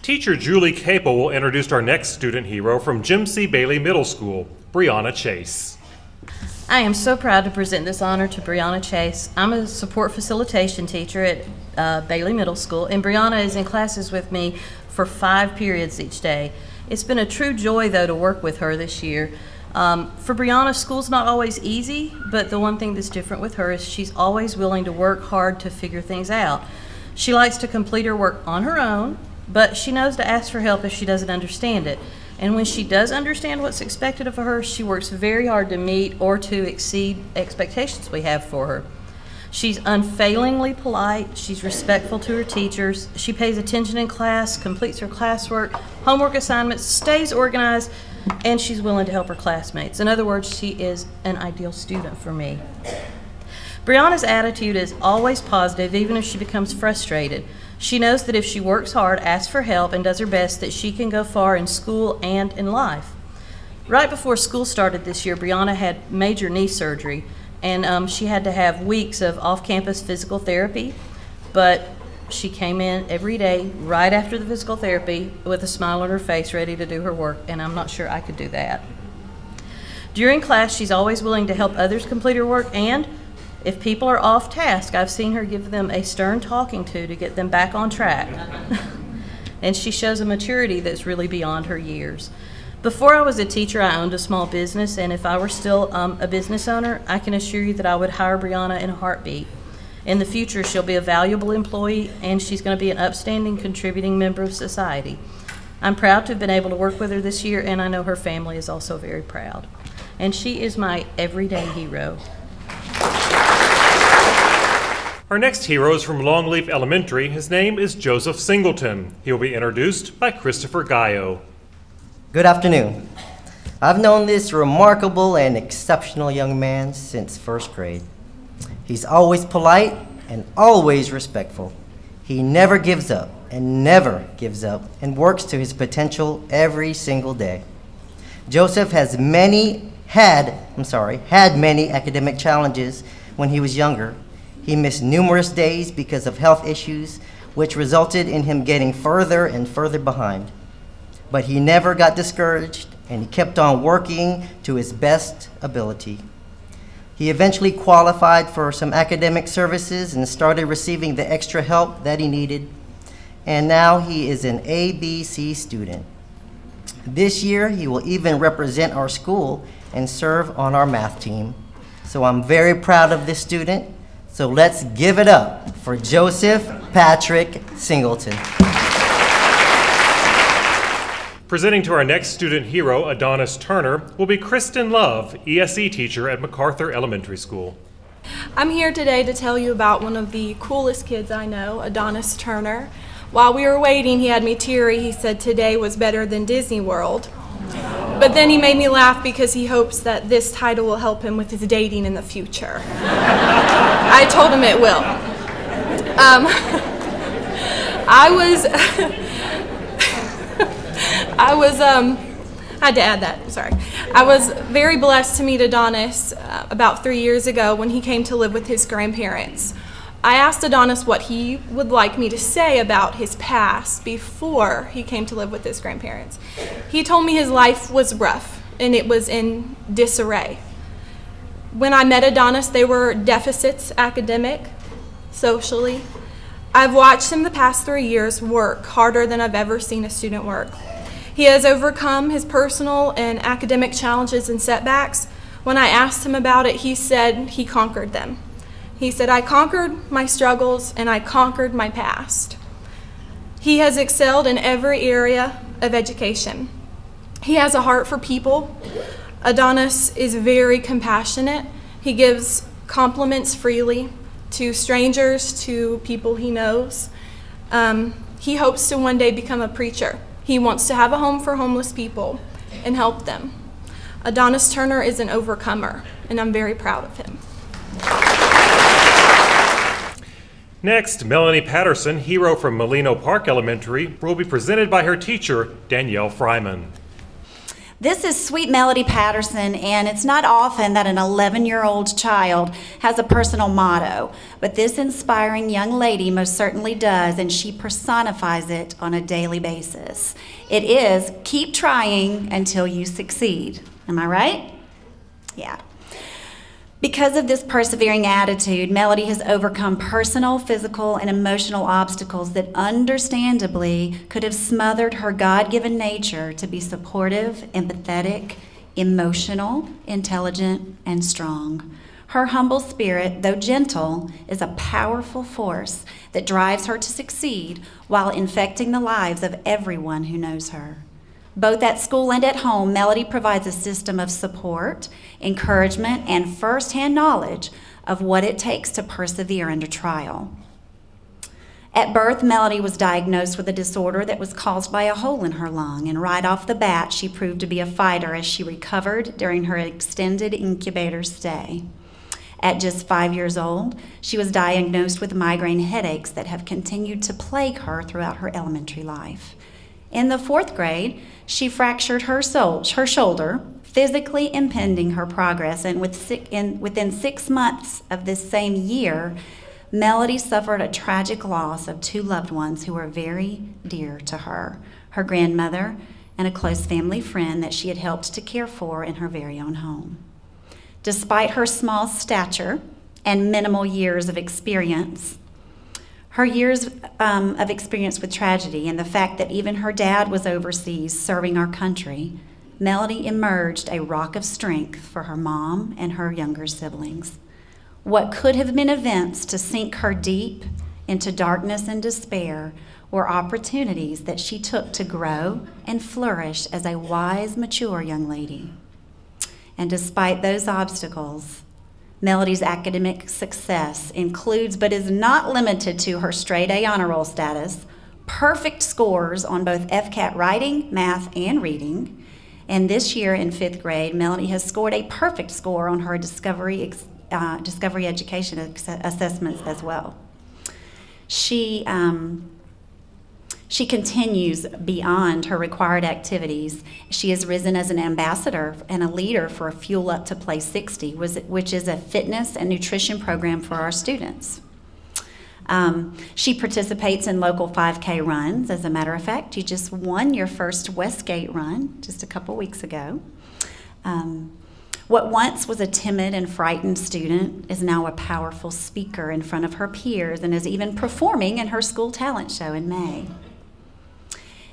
Teacher Julie Capel will introduce our next student hero from Jim C. Bailey Middle School, Brianna Chase. I am so proud to present this honor to Brianna Chase. I'm a support facilitation teacher at Bailey Middle School, and Brianna is in classes with me for 5 periods each day. It's been a true joy, though, to work with her this year. For Brianna, school's not always easy, but the one thing that's different with her is she's always willing to work hard to figure things out. She likes to complete her work on her own, but she knows to ask for help if she doesn't understand it. And when she does understand what's expected of her, she works very hard to meet or to exceed expectations we have for her. She's unfailingly polite, she's respectful to her teachers, she pays attention in class, completes her classwork, homework assignments, stays organized, and she's willing to help her classmates. In other words, she is an ideal student for me. Brianna's attitude is always positive, even if she becomes frustrated. She knows that if she works hard, asks for help, and does her best, that she can go far in school and in life. Right before school started this year, Brianna had major knee surgery, and she had to have weeks of off-campus physical therapy, but she came in every day right after the physical therapy with a smile on her face, ready to do her work, and I'm not sure I could do that. During class, she's always willing to help others complete her work, and if people are off task, I've seen her give them a stern talking to get them back on track. And she shows a maturity that's really beyond her years. Before I was a teacher, I owned a small business, and if I were still a business owner, I can assure you that I would hire Brianna in a heartbeat. In the future, she'll be a valuable employee, and she's going to be an upstanding, contributing member of society. I'm proud to have been able to work with her this year, and I know her family is also very proud. And she is my everyday hero. Our next hero is from Longleaf Elementary. His name is Joseph Singleton. He will be introduced by Christopher Gallo. Good afternoon. I've known this remarkable and exceptional young man since first grade. He's always polite and always respectful. He never gives up and works to his potential every single day. Joseph had many academic challenges when he was younger. He missed numerous days because of health issues, which resulted in him getting further and further behind. But he never got discouraged, and he kept on working to his best ability. He eventually qualified for some academic services and started receiving the extra help that he needed, and now he is an ABC student. This year, he will even represent our school and serve on our math team. So I'm very proud of this student. So let's give it up for Joseph Patrick Singleton. Presenting to our next student hero, Adonis Turner, will be Kristen Love, ESE teacher at MacArthur Elementary School. I'm here today to tell you about one of the coolest kids I know, Adonis Turner. While we were waiting, he had me teary. He said today was better than Disney World. But then he made me laugh because he hopes that this title will help him with his dating in the future. I told him it will. I had to add that, sorry. I was very blessed to meet Adonis about 3 years ago when he came to live with his grandparents. I asked Adonis what he would like me to say about his past before he came to live with his grandparents. He told me his life was rough and it was in disarray. When I met Adonis, there were deficits, academic, socially. I've watched him the past 3 years work harder than I've ever seen a student work. He has overcome his personal and academic challenges and setbacks. When I asked him about it, he said he conquered them. He said, I conquered my struggles and I conquered my past. He has excelled in every area of education. He has a heart for people. Adonis is very compassionate. He gives compliments freely to strangers, to people he knows. He hopes to one day become a preacher. He wants to have a home for homeless people and help them. Adonis Turner is an overcomer, and I'm very proud of him. Next, Melanie Patterson, hero from Molino Park Elementary, will be presented by her teacher, Danielle Fryman. This is Sweet Melody Patterson, and it's not often that an 11-year-old child has a personal motto, but this inspiring young lady most certainly does, and she personifies it on a daily basis. It is, keep trying until you succeed. Am I right? Yeah. Because of this persevering attitude, Melody has overcome personal, physical, and emotional obstacles that understandably could have smothered her God-given nature to be supportive, empathetic, emotional, intelligent, and strong. Her humble spirit, though gentle, is a powerful force that drives her to succeed while infecting the lives of everyone who knows her. Both at school and at home, Melody provides a system of support, encouragement, and firsthand knowledge of what it takes to persevere under trial. At birth, Melody was diagnosed with a disorder that was caused by a hole in her lung, and right off the bat, she proved to be a fighter as she recovered during her extended incubator stay. At just 5 years old, she was diagnosed with migraine headaches that have continued to plague her throughout her elementary life. In the 4th grade, she fractured her shoulder, physically impeding her progress, and within 6 months of this same year, Melody suffered a tragic loss of 2 loved ones who were very dear to her, her grandmother and a close family friend that she had helped to care for in her very own home. Despite her small stature and minimal years of experience, her years of experience with tragedy and the fact that even her dad was overseas serving our country, Melody emerged a rock of strength for her mom and her younger siblings. What could have been events to sink her deep into darkness and despair were opportunities that she took to grow and flourish as a wise, mature young lady. And despite those obstacles, Melody's academic success includes but is not limited to her straight A honor roll status, perfect scores on both FCAT writing, math, and reading. And this year in 5th grade, Melody has scored a perfect score on her Discovery Education assessments as well. She continues beyond her required activities. She has risen as an ambassador and a leader for Fuel Up to Play 60, which is a fitness and nutrition program for our students. She participates in local 5K runs. As a matter of fact, you just won your first Westgate run just a couple weeks ago. What once was a timid and frightened student is now a powerful speaker in front of her peers and is even performing in her school talent show in May.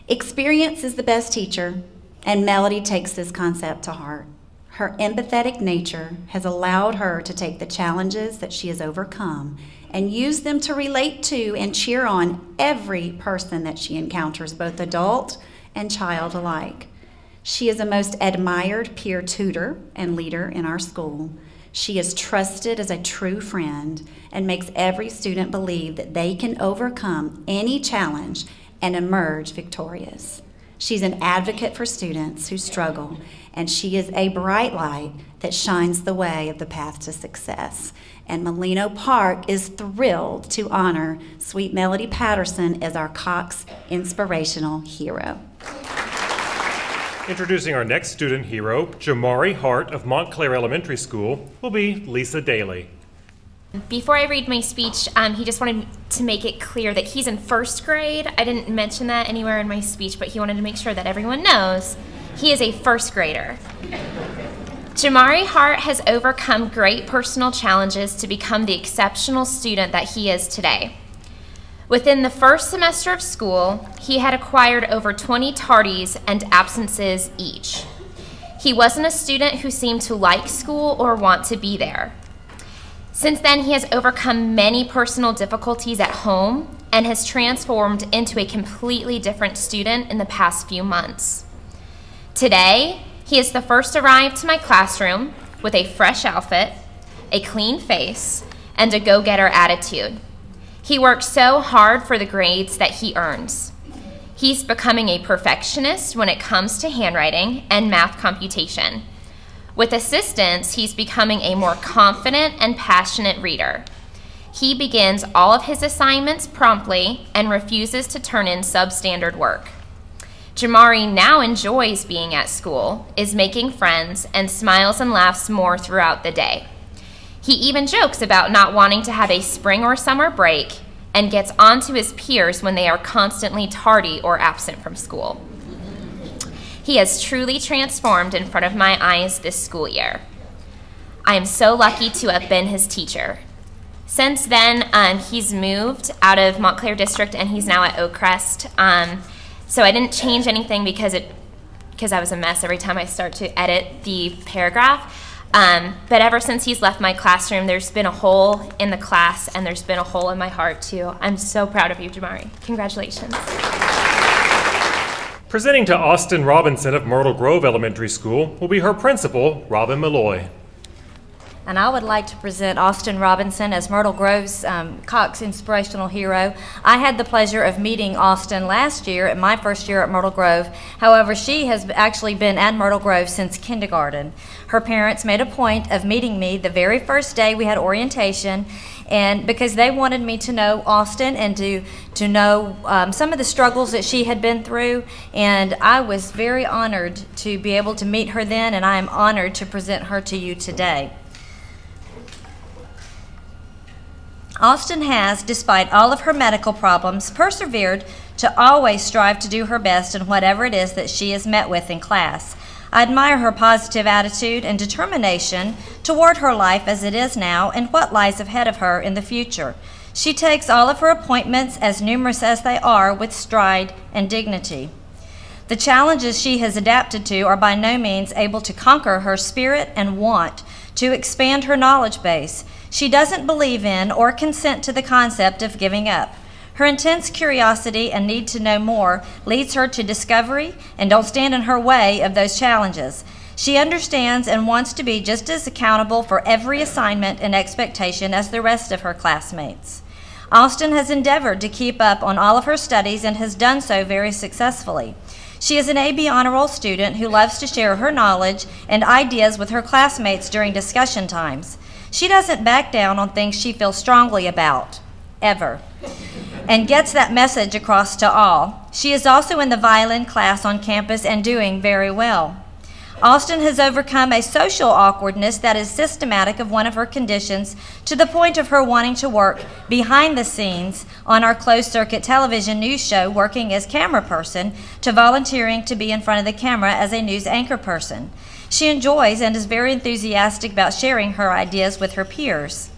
Experience is the best teacher, and Melody takes this concept to heart. Her empathetic nature has allowed her to take the challenges that she has overcome and use them to relate to and cheer on every person that she encounters, both adult and child alike. She is a most admired peer tutor and leader in our school. She is trusted as a true friend and makes every student believe that they can overcome any challenge and emerge victorious. She's an advocate for students who struggle, and she is a bright light that shines the way of the path to success. And Molino Park is thrilled to honor Sweet Melody Patterson as our Cox Inspirational Hero. Introducing our next student hero, Jamari Hart of Montclair Elementary School, will be Lisa Daly. Before I read my speech, he just wanted to make it clear that he's in 1st grade. I didn't mention that anywhere in my speech, but he wanted to make sure that everyone knows he is a 1st grader. Jamari Hart has overcome great personal challenges to become the exceptional student that he is today. Within the 1st semester of school, he had acquired over 20 tardies and absences each. He wasn't a student who seemed to like school or want to be there. Since then, he has overcome many personal difficulties at home and has transformed into a completely different student in the past few months. Today, he is the first arrived to my classroom with a fresh outfit, a clean face, and a go-getter attitude. He works so hard for the grades that he earns. He's becoming a perfectionist when it comes to handwriting and math computation. With assistance, he's becoming a more confident and passionate reader. He begins all of his assignments promptly and refuses to turn in substandard work. Jamari now enjoys being at school, is making friends, and smiles and laughs more throughout the day. He even jokes about not wanting to have a spring or summer break and gets on to his peers when they are constantly tardy or absent from school. He has truly transformed in front of my eyes this school year. I am so lucky to have been his teacher. Since then, he's moved out of Montclair District and he's now at Oak Crest. So I didn't change anything because because I was a mess every time I start to edit the paragraph. But ever since he's left my classroom, there's been a hole in the class, and there's been a hole in my heart, too. I'm so proud of you, Jamari. Congratulations. Presenting to Austin Robinson of Myrtle Grove Elementary School will be her principal, Robin Malloy. And I would like to present Austin Robinson as Myrtle Grove's Cox Inspirational Hero. I had the pleasure of meeting Austin last year at my first year at Myrtle Grove. However, she has actually been at Myrtle Grove since kindergarten. Her parents made a point of meeting me the very first day we had orientation, and because they wanted me to know Austin and to know some of the struggles that she had been through, and I was very honored to be able to meet her then, and I am honored to present her to you today. Austin has, despite all of her medical problems, persevered to always strive to do her best in whatever it is that she is met with in class. I admire her positive attitude and determination toward her life as it is now and what lies ahead of her in the future. She takes all of her appointments, as numerous as they are, with stride and dignity. The challenges she has adapted to are by no means able to conquer her spirit and want to expand her knowledge base. She doesn't believe in or consent to the concept of giving up. Her intense curiosity and need to know more leads her to discovery and don't stand in her way of those challenges. She understands and wants to be just as accountable for every assignment and expectation as the rest of her classmates. Austin has endeavored to keep up on all of her studies and has done so very successfully. She is an AB Honor Roll student who loves to share her knowledge and ideas with her classmates during discussion times. She doesn't back down on things she feels strongly about, ever, and gets that message across to all. She is also in the violin class on campus and doing very well. Austin has overcome a social awkwardness that is systematic of one of her conditions to the point of her wanting to work behind the scenes on our closed-circuit television news show, working as camera person, to volunteering to be in front of the camera as a news anchor person. She enjoys and is very enthusiastic about sharing her ideas with her peers.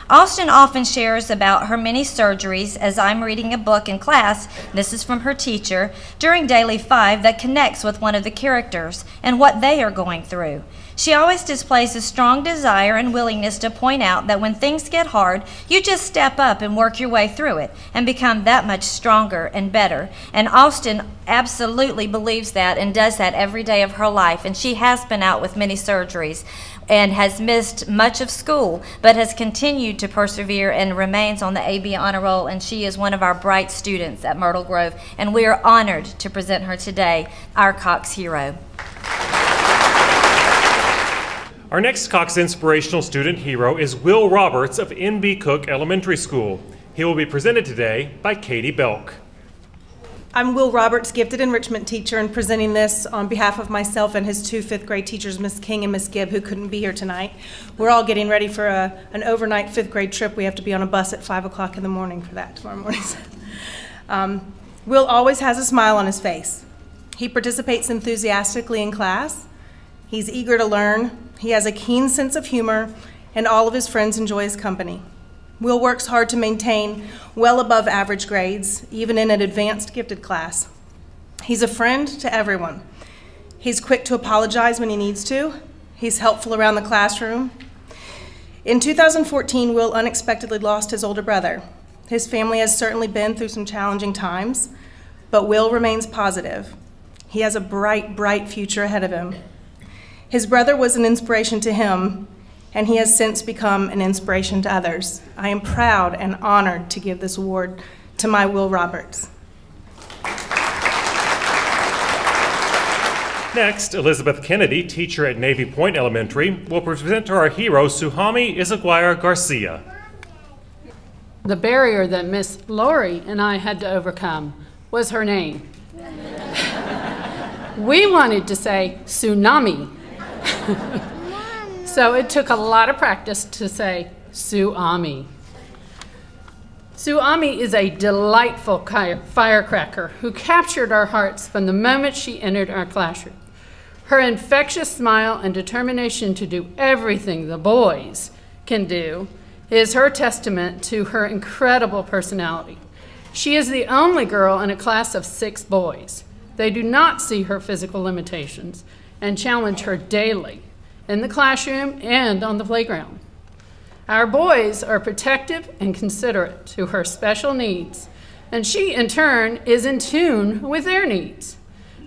Austin often shares about her many surgeries as I'm reading a book in class, this is from her teacher, during Daily 5 that connects with one of the characters and what they are going through. She always displays a strong desire and willingness to point out that when things get hard, you just step up and work your way through it and become that much stronger and better. And Austin absolutely believes that and does that every day of her life. And she has been out with many surgeries and has missed much of school, but has continued to persevere and remains on the AB Honor Roll, and she is one of our bright students at Myrtle Grove, and we are honored to present her today, our Cox Hero. Our next Cox Inspirational Student Hero is Will Roberts of N.B. Cook Elementary School. He will be presented today by Katie Belk. I'm Will Roberts, gifted enrichment teacher, and presenting this on behalf of myself and his two fifth grade teachers, Miss King and Miss Gibb, who couldn't be here tonight. We're all getting ready for an overnight fifth grade trip. We have to be on a bus at 5 o'clock in the morning for that tomorrow morning. Will always has a smile on his face. He participates enthusiastically in class. He's eager to learn. He has a keen sense of humor, and all of his friends enjoy his company. Will works hard to maintain well above average grades, even in an advanced gifted class. He's a friend to everyone. He's quick to apologize when he needs to. He's helpful around the classroom. In 2014, Will unexpectedly lost his older brother. His family has certainly been through some challenging times, but Will remains positive. He has a bright, bright future ahead of him. His brother was an inspiration to him, and he has since become an inspiration to others. I am proud and honored to give this award to my Will Roberts. Next, Elizabeth Kennedy, teacher at Navy Point Elementary, will present our hero, Suhami Isaguirre Garcia. The barrier that Miss Lori and I had to overcome was her name. We wanted to say tsunami. So it took a lot of practice to say Suami. Suami is a delightful firecracker who captured our hearts from the moment she entered our classroom. Her infectious smile and determination to do everything the boys can do is her testament to her incredible personality. She is the only girl in a class of 6 boys. They do not see her physical limitations and challenge her daily in the classroom and on the playground. Our boys are protective and considerate to her special needs, and she, in turn, is in tune with their needs.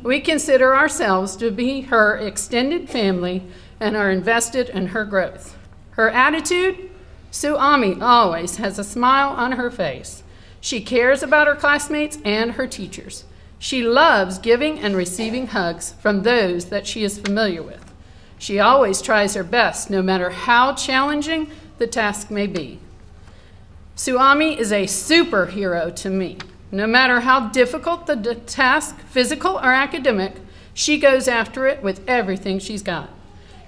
We consider ourselves to be her extended family and are invested in her growth. Her attitude? Suami always has a smile on her face. She cares about her classmates and her teachers. She loves giving and receiving hugs from those that she is familiar with. She always tries her best, no matter how challenging the task may be. Suami is a superhero to me. No matter how difficult the task, physical or academic, she goes after it with everything she's got.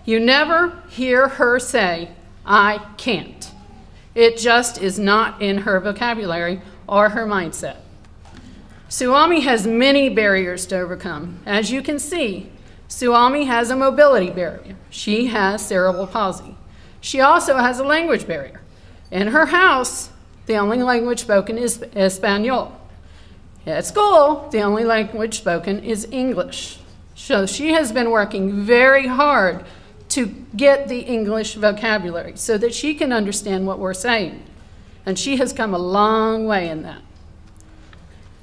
You never hear her say, "I can't." It just is not in her vocabulary or her mindset. Suami has many barriers to overcome. As you can see, Suami has a mobility barrier. She has cerebral palsy. She also has a language barrier. In her house, the only language spoken is Espanol. At school, the only language spoken is English. So she has been working very hard to get the English vocabulary so that she can understand what we're saying. And she has come a long way in that.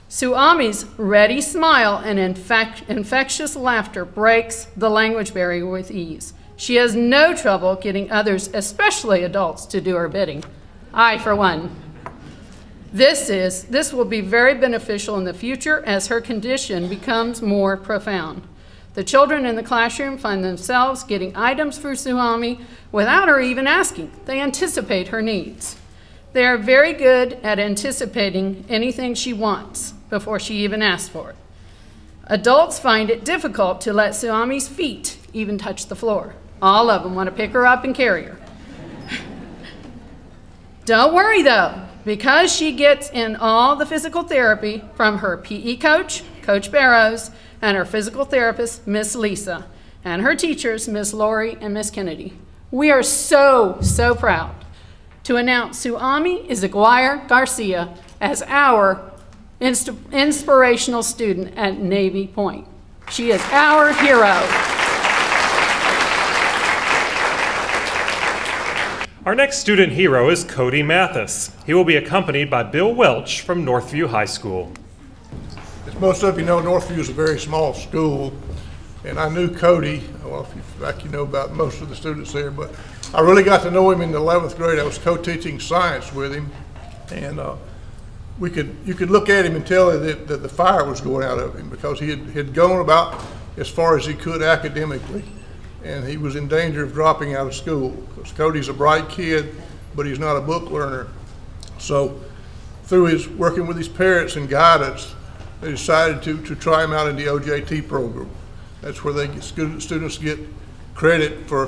Suami's ready smile and infectious laughter breaks the language barrier with ease. She has no trouble getting others, especially adults, to do her bidding. I, for one. This will be very beneficial in the future as her condition becomes more profound. The children in the classroom find themselves getting items for Suami without her even asking. They anticipate her needs. They are very good at anticipating anything she wants before she even asks for it. Adults find it difficult to let Suami's feet even touch the floor. All of them want to pick her up and carry her. Don't worry though, because she gets in all the physical therapy from her PE coach, Coach Barrows, and her physical therapist, Miss Lisa, and her teachers, Miss Lori and Miss Kennedy. We are so proud to announce Suami Izaguirre Garcia as our inspirational student at Navy Point. She is our hero. Our next student hero is Cody Mathis. He will be accompanied by Bill Welch from Northview High School. As most of you know, Northview is a very small school, and I knew Cody, well, like you know about most of the students there, but I really got to know him in the 11th grade. I was co-teaching science with him, and you could look at him and tell that the fire was going out of him because he had gone about as far as he could academically, and he was in danger of dropping out of school because Cody's a bright kid, but he's not a book learner. So through his working with his parents and guidance, they decided to try him out in the OJT program. That's where they students get credit for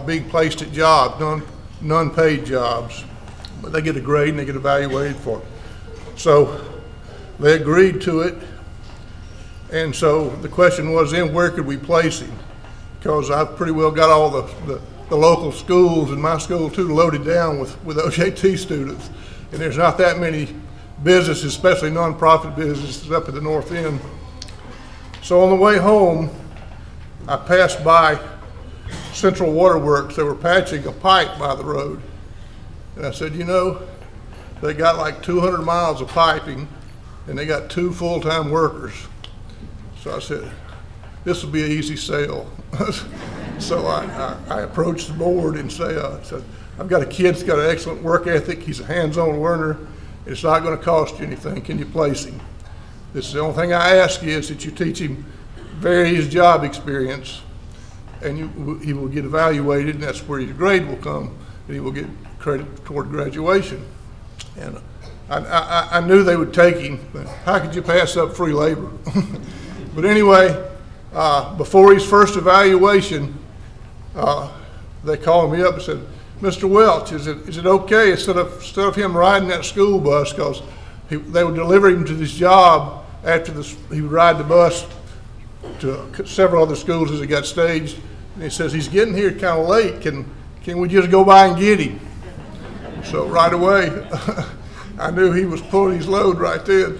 being placed at jobs, non-paid jobs. But they get a grade and they get evaluated for it. So they agreed to it. And so the question was then, where could we place him? Because I've pretty well got all the local schools and my school too loaded down with OJT students. And there's not that many businesses, especially nonprofit businesses up at the north end. So on the way home, I passed by Central Waterworks. They were patching a pipe by the road. And I said, you know, they got like 200 miles of piping and they got 2 full-time workers. So I said, this will be an easy sale. So I approached the board and said, I've got a kid that's got an excellent work ethic. He's a hands-on learner. It's not going to cost you anything. Can you place him? This is the only thing I ask you is that you teach him, vary his job experience, and he will get evaluated, and that's where his grade will come, and he will get credit toward graduation. And I knew they would take him, but how could you pass up free labor? But anyway, before his first evaluation, they called me up and said, Mr. Welch, is it okay instead of him riding that school bus, because they would deliver him to this job after he would ride the bus to several other schools as he got staged, and he says he's getting here kind of late. Can we just go by and get him? So right away, I knew he was pulling his load right then.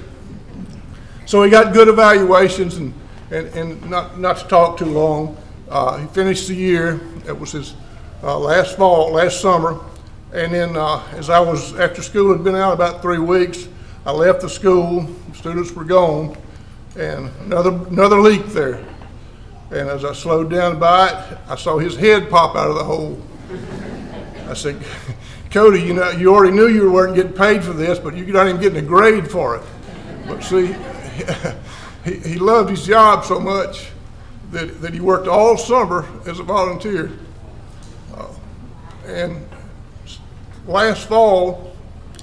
So he got good evaluations, and not to talk too long, he finished the year. It was his last summer. And then as I was, after school had been out about 3 weeks, I left the school, the students were gone, and another leak there. And as I slowed down by it, I saw his head pop out of the hole. I said, Cody, you know, you already knew you weren't getting paid for this, but you're not even getting a grade for it. But see, he loved his job so much that he worked all summer as a volunteer. And last fall,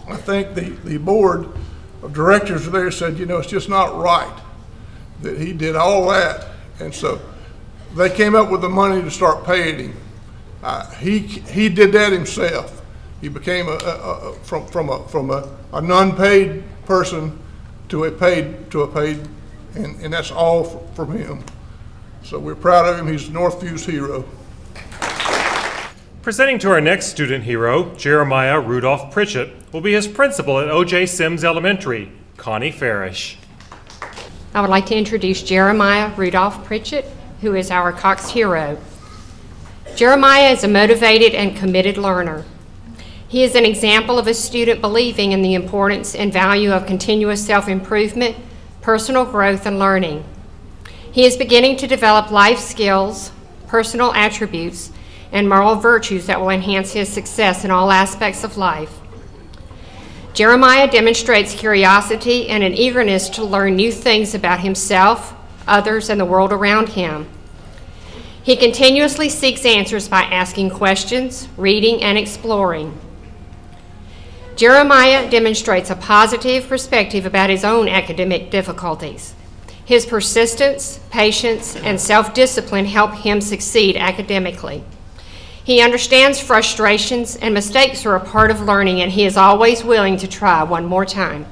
I think the board of directors there said, you know, it's just not right that he did all that. And so they came up with the money to start paying him. He did that himself. He became from a non-paid person to a paid, and that's all from him. So we're proud of him. He's Northview's hero. Presenting to our next student hero, Jeremiah Rudolph Pritchett, will be his principal at O.J. Sims Elementary, Connie Farish. I would like to introduce Jeremiah Rudolph Pritchett, who is our Cox hero. Jeremiah is a motivated and committed learner. He is an example of a student believing in the importance and value of continuous self-improvement, personal growth, and learning. He is beginning to develop life skills, personal attributes, and moral virtues that will enhance his success in all aspects of life. Jeremiah demonstrates curiosity and an eagerness to learn new things about himself, others, and the world around him. He continuously seeks answers by asking questions, reading, and exploring. Jeremiah demonstrates a positive perspective about his own academic difficulties. His persistence, patience, and self-discipline help him succeed academically. He understands frustrations and mistakes are a part of learning, and he is always willing to try one more time.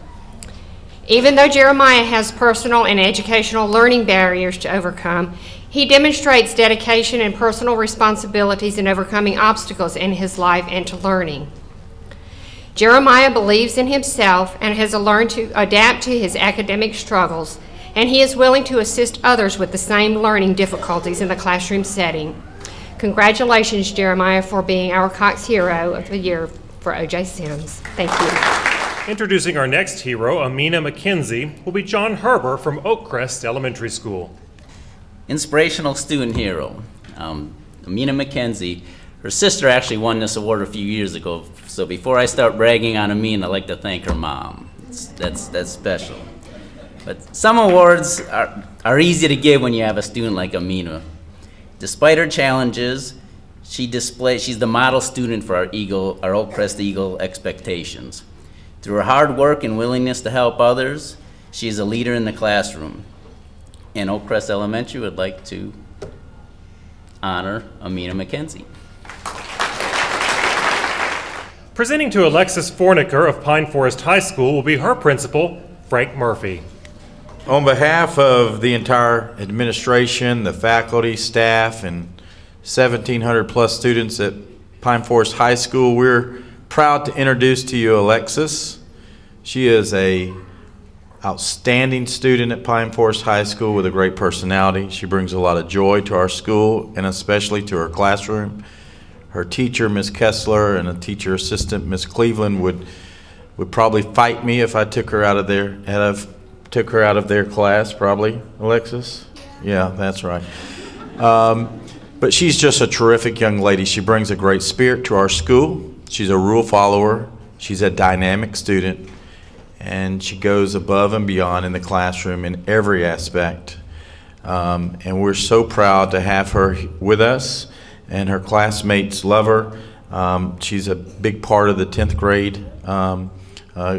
Even though Jeremiah has personal and educational learning barriers to overcome, he demonstrates dedication and personal responsibilities in overcoming obstacles in his life and to learning. Jeremiah believes in himself and has learned to adapt to his academic struggles, and he is willing to assist others with the same learning difficulties in the classroom setting. Congratulations, Jeremiah, for being our Cox Hero of the Year for O.J. Sims. Thank you. Introducing our next hero, Amina McKenzie, will be John Herber from Oakcrest Elementary School. Inspirational student hero, Amina McKenzie. Her sister actually won this award a few years ago, so before I start bragging on Amina, I'd like to thank her mom. That's special. But some awards are easy to give when you have a student like Amina. Despite her challenges, she's the model student for our Oakcrest Eagle expectations. Through her hard work and willingness to help others, she is a leader in the classroom. And Oakcrest Elementary would like to honor Amina McKenzie. Presenting to Alexis Forniker of Pine Forest High School will be her principal, Frank Murphy. On behalf of the entire administration, the faculty, staff, and 1,700 plus students at Pine Forest High School, we're proud to introduce to you Alexis. She is an outstanding student at Pine Forest High School with a great personality. She brings a lot of joy to our school and especially to her classroom. Her teacher, Ms. Kessler, and a teacher assistant, Ms. Cleveland, would probably fight me if I took her out of their class, probably, Alexis? Yeah, that's right. But she's just a terrific young lady. She brings a great spirit to our school. She's a rule follower. She's a dynamic student. And she goes above and beyond in the classroom in every aspect. And we're so proud to have her with us. And her classmates love her. She's a big part of the 10th grade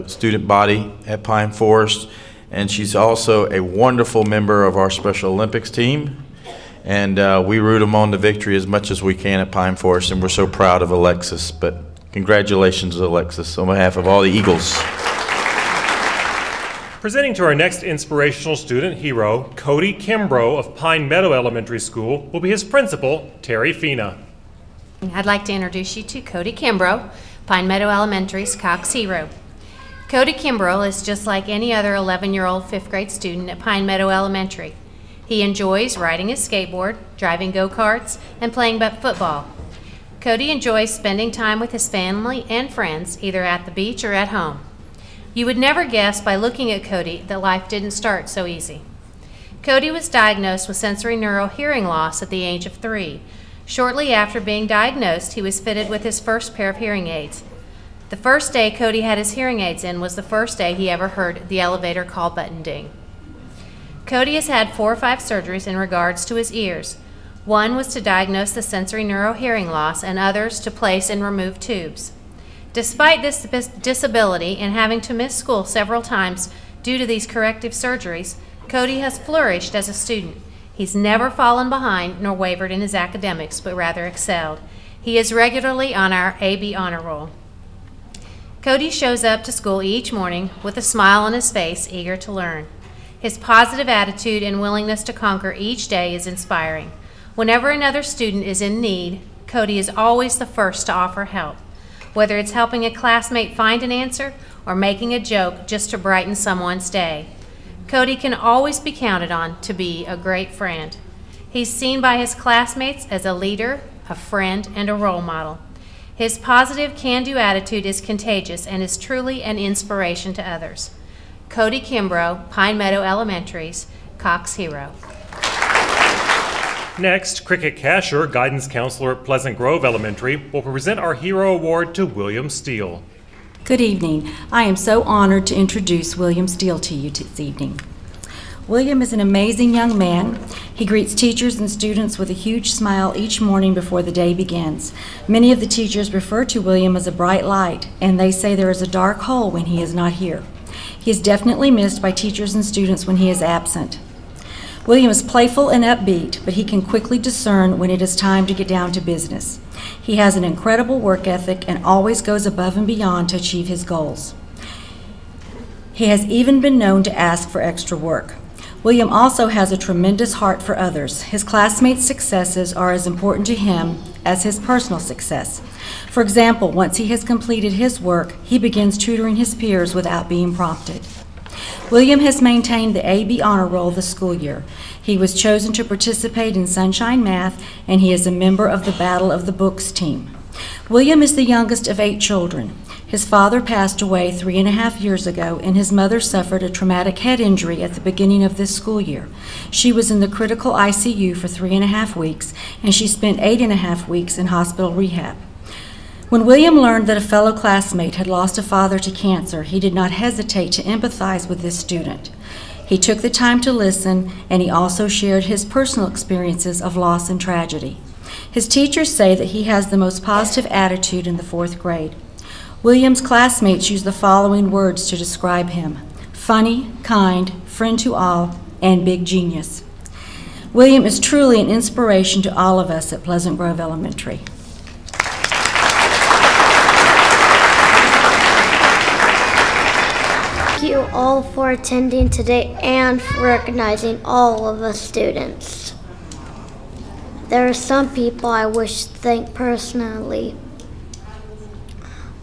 student body at Pine Forest. And she's also a wonderful member of our Special Olympics team. And we root them on to victory as much as we can at Pine Forest, and we're so proud of Alexis. But congratulations, Alexis, on behalf of all the Eagles. Presenting to our next inspirational student hero, Cody Kimbrough of Pine Meadow Elementary School, will be his principal, Terry Fina. I'd like to introduce you to Cody Kimbrough, Pine Meadow Elementary's Cox Hero. Cody Kimbrell is just like any other 11-year-old fifth grade student at Pine Meadow Elementary. He enjoys riding his skateboard, driving go-karts, and playing football. Cody enjoys spending time with his family and friends, either at the beach or at home. You would never guess by looking at Cody that life didn't start so easy. Cody was diagnosed with sensory neural hearing loss at the age of 3. Shortly after being diagnosed, he was fitted with his first pair of hearing aids. The first day Cody had his hearing aids in was the first day he ever heard the elevator call button ding. Cody has had 4 or 5 surgeries in regards to his ears. One was to diagnose the sensory neural hearing loss, and others to place and remove tubes. Despite this disability and having to miss school several times due to these corrective surgeries, Cody has flourished as a student. He's never fallen behind nor wavered in his academics, but rather excelled. He is regularly on our AB honor roll. Cody shows up to school each morning with a smile on his face, eager to learn. His positive attitude and willingness to conquer each day is inspiring. Whenever another student is in need, Cody is always the first to offer help, whether it's helping a classmate find an answer or making a joke just to brighten someone's day. Cody can always be counted on to be a great friend. He's seen by his classmates as a leader, a friend, and a role model. His positive can-do attitude is contagious and is truly an inspiration to others. Cody Kimbrough, Pine Meadow Elementary's Cox Hero. Next, Cricket Casher, guidance counselor at Pleasant Grove Elementary, will present our Hero Award to William Steele. Good evening. I am so honored to introduce William Steele to you this evening. William is an amazing young man. He greets teachers and students with a huge smile each morning before the day begins. Many of the teachers refer to William as a bright light, and they say there is a dark hole when he is not here. He is definitely missed by teachers and students when he is absent. William is playful and upbeat, but he can quickly discern when it is time to get down to business. He has an incredible work ethic and always goes above and beyond to achieve his goals. He has even been known to ask for extra work. William also has a tremendous heart for others. His classmates' successes are as important to him as his personal success. For example, once he has completed his work, he begins tutoring his peers without being prompted. William has maintained the AB honor roll this school year. He was chosen to participate in Sunshine Math, and he is a member of the Battle of the Books team. William is the youngest of 8 children. His father passed away 3.5 years ago, and his mother suffered a traumatic head injury at the beginning of this school year. She was in the critical ICU for 3.5 weeks, and she spent 8.5 weeks in hospital rehab. When William learned that a fellow classmate had lost a father to cancer, he did not hesitate to empathize with this student. He took the time to listen, and he also shared his personal experiences of loss and tragedy. His teachers say that he has the most positive attitude in the 4th grade. William's classmates use the following words to describe him: funny, kind, friend to all, and big genius. William is truly an inspiration to all of us at Pleasant Grove Elementary. Thank you all for attending today and for recognizing all of us students. There are some people I wish to thank personally.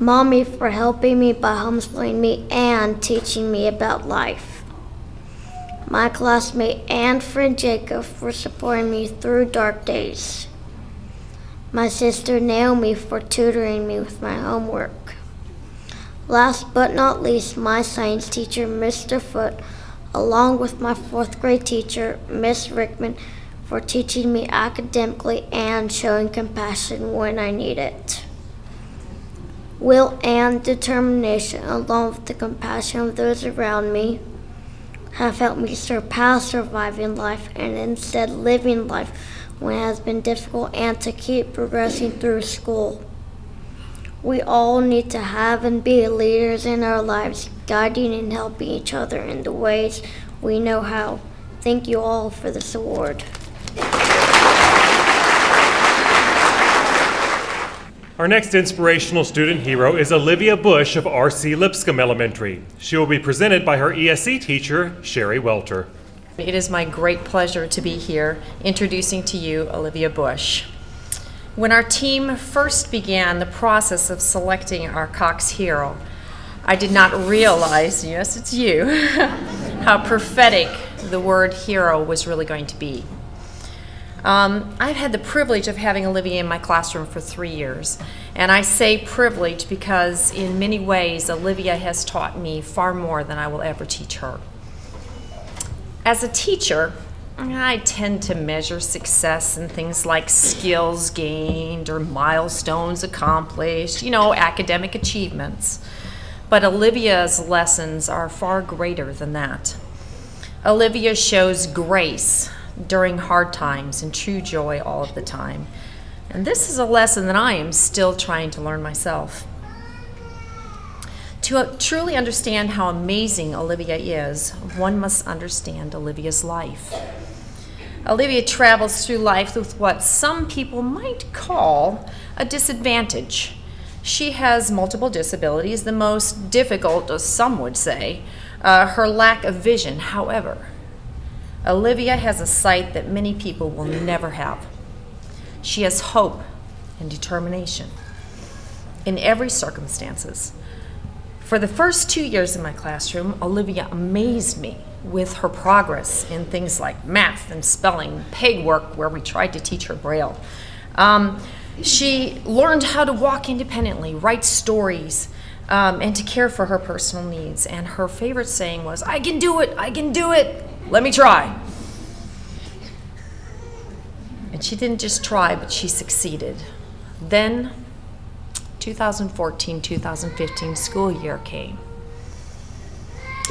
Mommy for helping me by homeschooling me and teaching me about life. My classmate and friend Jacob for supporting me through dark days. My sister Naomi for tutoring me with my homework. Last but not least, my science teacher, Mr. Foote, along with my 4th grade teacher, Miss Rickman, for teaching me academically and showing compassion when I need it. Will and determination, along with the compassion of those around me, have helped me surpass surviving life and instead living life when it has been difficult and to keep progressing through school. We all need to have and be leaders in our lives, guiding and helping each other in the ways we know how. Thank you all for this award. Our next inspirational student hero is Olivia Bush of R.C. Lipscomb Elementary. She will be presented by her ESC teacher, Sherry Welter. It is my great pleasure to be here introducing to you Olivia Bush. When our team first began the process of selecting our Cox Hero, I did not realize, yes, it's you, how prophetic the word hero was really going to be. I've had the privilege of having Olivia in my classroom for 3 years, and I say privilege because in many ways Olivia has taught me far more than I will ever teach her. As a teacher, I tend to measure success in things like skills gained or milestones accomplished, you know, academic achievements. But Olivia's lessons are far greater than that. Olivia shows grace during hard times and true joy all of the time. And this is a lesson that I am still trying to learn myself. To truly understand how amazing Olivia is, one must understand Olivia's life. Olivia travels through life with what some people might call a disadvantage. She has multiple disabilities, the most difficult, as some would say, her lack of vision. However, Olivia has a sight that many people will never have. She has hope and determination in every circumstances. For the first 2 years in my classroom, Olivia amazed me with her progress in things like math and spelling, peg work, where we tried to teach her Braille. She learned how to walk independently, write stories, and to care for her personal needs. And her favorite saying was, "I can do it, I can do it, let me try." And she didn't just try, but she succeeded. Then 2014-2015 school year came.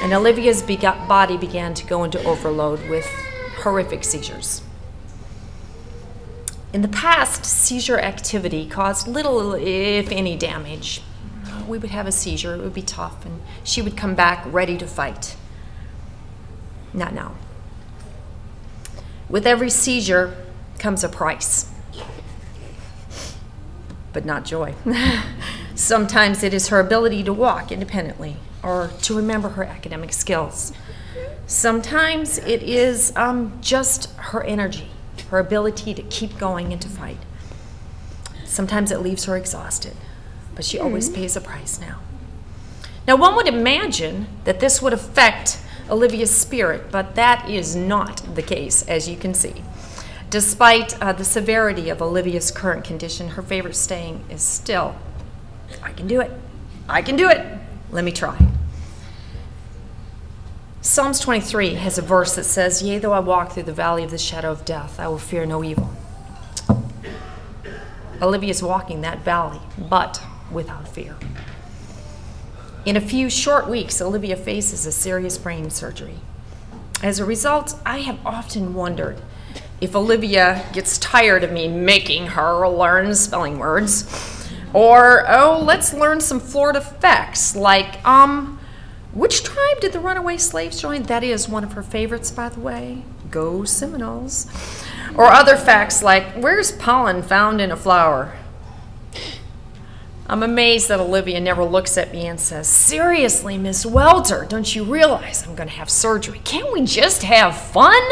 And Olivia's body began to go into overload with horrific seizures. In the past, seizure activity caused little, if any, damage. We would have a seizure, it would be tough, and she would come back ready to fight. Not now. With every seizure comes a price, but not joy. Sometimes it is her ability to walk independently or to remember her academic skills. Sometimes it is just her energy, her ability to keep going and to fight. Sometimes it leaves her exhausted, but she always pays a price now. Now, one would imagine that this would affect Olivia's spirit, but that is not the case, as you can see. Despite the severity of Olivia's current condition, her favorite saying is still, "I can do it, I can do it, let me try." Psalms 23 has a verse that says, "Yea, though I walk through the valley of the shadow of death, I will fear no evil." Olivia's walking that valley, but without fear. In a few short weeks, Olivia faces a serious brain surgery. As a result, I have often wondered if Olivia gets tired of me making her learn spelling words, or, oh, let's learn some Florida facts, like, which tribe did the runaway slaves join? That is one of her favorites, by the way. Go Seminoles. Or other facts like, where's pollen found in a flower? I'm amazed that Olivia never looks at me and says, "Seriously, Miss Welter, don't you realize I'm going to have surgery? Can't we just have fun?"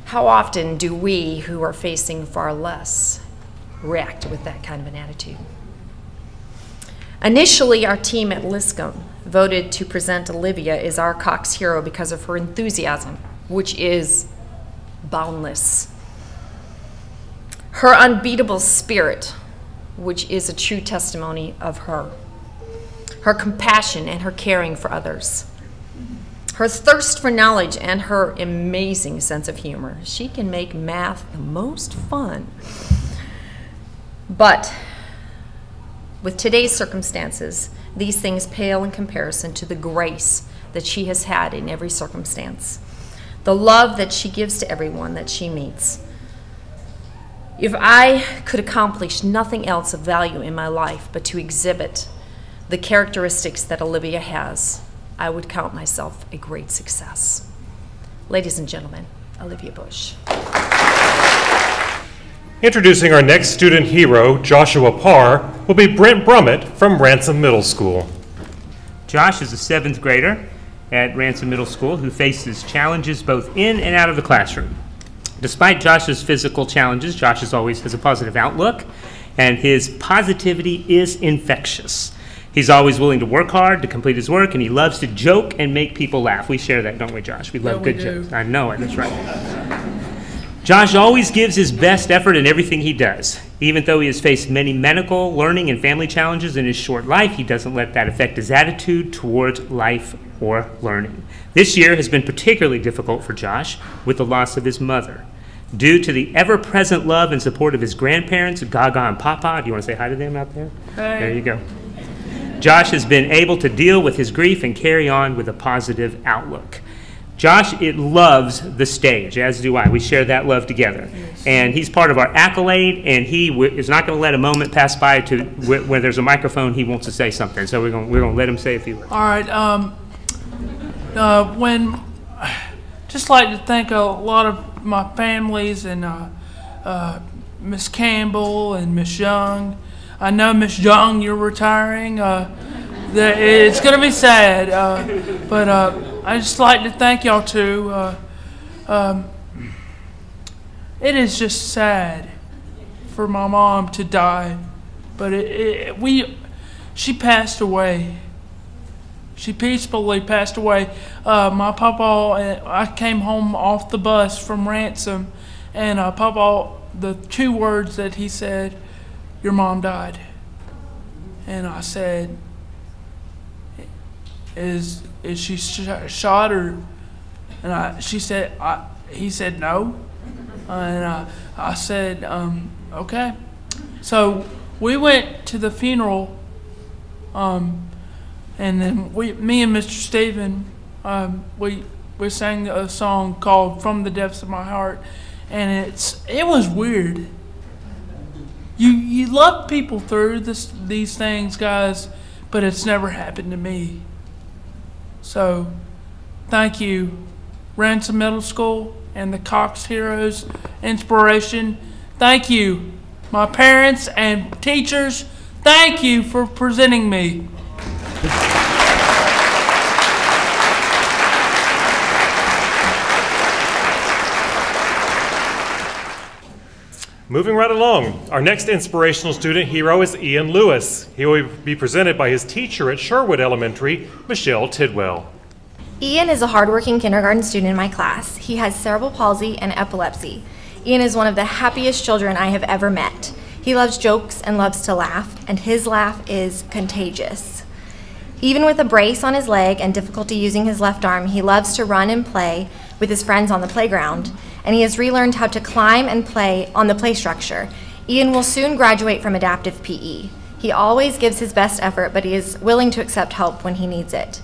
How often do we, who are facing far less, react with that kind of an attitude? Initially, our team at Liscombe voted to present Olivia as our Cox Hero because of her enthusiasm, which is boundless. Her unbeatable spirit, which is a true testimony of her. Her compassion and her caring for others. Her thirst for knowledge and her amazing sense of humor. She can make math the most fun. But with today's circumstances, these things pale in comparison to the grace that she has had in every circumstance. The love that she gives to everyone that she meets. If I could accomplish nothing else of value in my life but to exhibit the characteristics that Olivia has, I would count myself a great success. Ladies and gentlemen, Olivia Bush. Introducing our next student hero, Joshua Parr, will be Brent Brummett from Ransom Middle School. Josh is a 7th grader at Ransom Middle School who faces challenges both in and out of the classroom. Despite Josh's physical challenges, Josh always has a positive outlook, and his positivity is infectious. He's always willing to work hard to complete his work, and he loves to joke and make people laugh. We share that, don't we, Josh? We love good jokes. I know it, that's right. Josh always gives his best effort in everything he does. Even though he has faced many medical, learning, and family challenges in his short life, he doesn't let that affect his attitude towards life or learning. This year has been particularly difficult for Josh with the loss of his mother. Due to the ever-present love and support of his grandparents, Gaga and Papa, do you want to say hi to them out there? Hey. There you go. Josh has been able to deal with his grief and carry on with a positive outlook. Josh, it loves the stage, as do I. We share that love together. Yes. And he's part of our accolade, and he is not going to let a moment pass by where there's a microphone he wants to say something. So we're going to let him say a few words. All right. Just like to thank a lot of my families and Miss Campbell and Miss Young. I know, Miss Young, you're retiring. It's going to be sad, but I just like to thank y'all too. It is just sad for my mom to die, but she passed away. She peacefully passed away. My papa, I came home off the bus from Ransom, and Papa, the 2 words that he said, "Your mom died." And I said, Is she shot or? And he said no, and I said okay. So we went to the funeral, and then me and Mr. Stephen, we sang a song called "From the Depths of My Heart," and it was weird. You love people through these things, guys, but it's never happened to me. So, thank you, Ransom Middle School and the Cox Heroes Inspiration. Thank you, my parents and teachers. Thank you for presenting me. Moving right along, our next inspirational student hero is Ian Lewis. He will be presented by his teacher at Sherwood Elementary, Michelle Tidwell. Ian is a hardworking kindergarten student in my class. He has cerebral palsy and epilepsy. Ian is one of the happiest children I have ever met. He loves jokes and loves to laugh, and his laugh is contagious. Even with a brace on his leg and difficulty using his left arm, he loves to run and play with his friends on the playground, and he has relearned how to climb and play on the play structure. Ian will soon graduate from adaptive PE. He always gives his best effort, but he is willing to accept help when he needs it.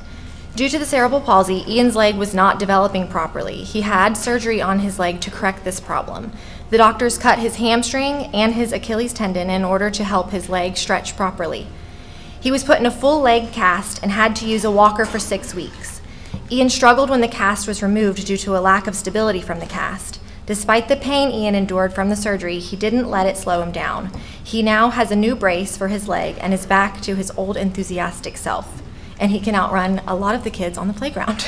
Due to the cerebral palsy, Ian's leg was not developing properly. He had surgery on his leg to correct this problem. The doctors cut his hamstring and his Achilles tendon in order to help his leg stretch properly. He was put in a full leg cast and had to use a walker for 6 weeks. Ian struggled when the cast was removed due to a lack of stability from the cast. Despite the pain Ian endured from the surgery, he didn't let it slow him down. He now has a new brace for his leg and is back to his old enthusiastic self. And he can outrun a lot of the kids on the playground.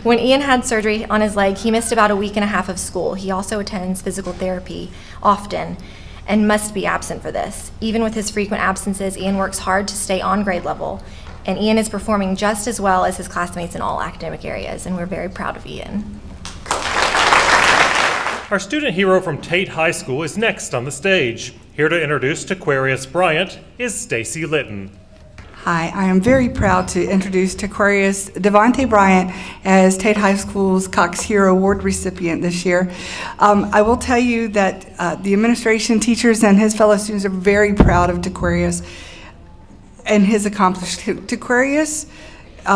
When Ian had surgery on his leg, he missed about a week and a half of school. He also attends physical therapy often and must be absent for this. Even with his frequent absences, Ian works hard to stay on grade level. And Ian is performing just as well as his classmates in all academic areas, and we're very proud of Ian. Our student hero from Tate High School is next on the stage. Here to introduce Taquarius Bryant is Stacy Litton. Hi, I am very proud to introduce Taquarius Devontae Bryant as Tate High School's Cox Hero Award recipient this year. I will tell you that the administration, teachers, and his fellow students are very proud of Taquarius and his accomplishments. Taquarius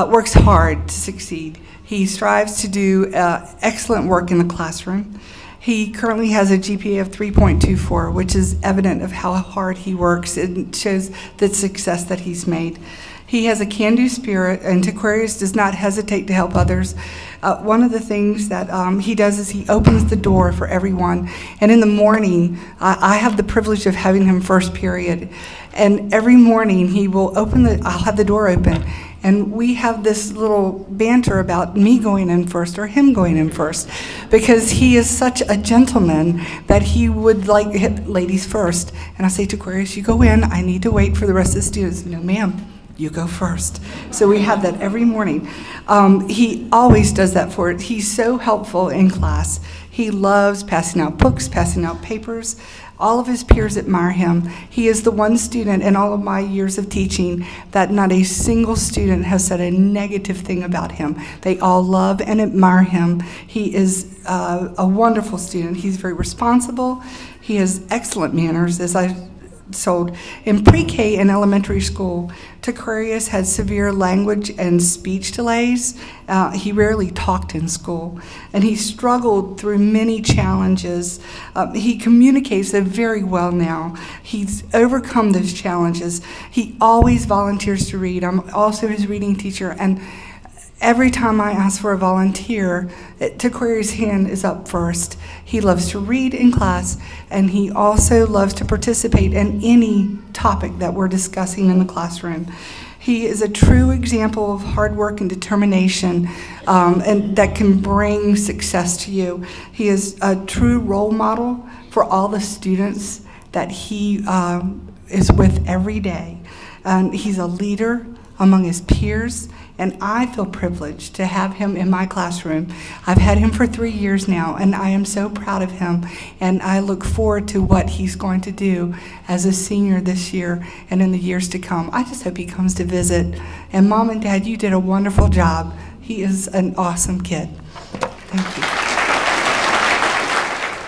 works hard to succeed. He strives to do excellent work in the classroom. He currently has a GPA of 3.24, which is evident of how hard he works. It shows the success that he's made. He has a can-do spirit, and Taquarius does not hesitate to help others. One of the things that he does is he opens the door for everyone. And in the morning, I have the privilege of having him first period. And every morning, he will I'll have the door open. And we have this little banter about me going in first or him going in first, because he is such a gentleman that he would like hit ladies first. And I say to Taquarius, you go in, I need to wait for the rest of the students. No, ma'am, you go first. So we have that every morning. He always does that for it. He's so helpful in class. He loves passing out books, passing out papers. All of his peers admire him. He is the one student in all of my years of teaching that not a single student has said a negative thing about him. They all love and admire him. He is a wonderful student. He's very responsible. He has excellent manners, as I've told. In pre-K and elementary school, Takarius had severe language and speech delays. He rarely talked in school, and he struggled through many challenges. He communicates very well now. He's overcome those challenges. He always volunteers to read. I'm also his reading teacher, and every time I ask for a volunteer, Takarius' hand is up first. He loves to read in class, and he also loves to participate in any topic that we're discussing in the classroom. He is a true example of hard work and determination, and that can bring success to you. He is a true role model for all the students that he is with every day. And he's a leader among his peers, and I feel privileged to have him in my classroom. I've had him for 3 years now, and I am so proud of him, and I look forward to what he's going to do as a senior this year and in the years to come. I just hope he comes to visit. And Mom and Dad, you did a wonderful job. He is an awesome kid. Thank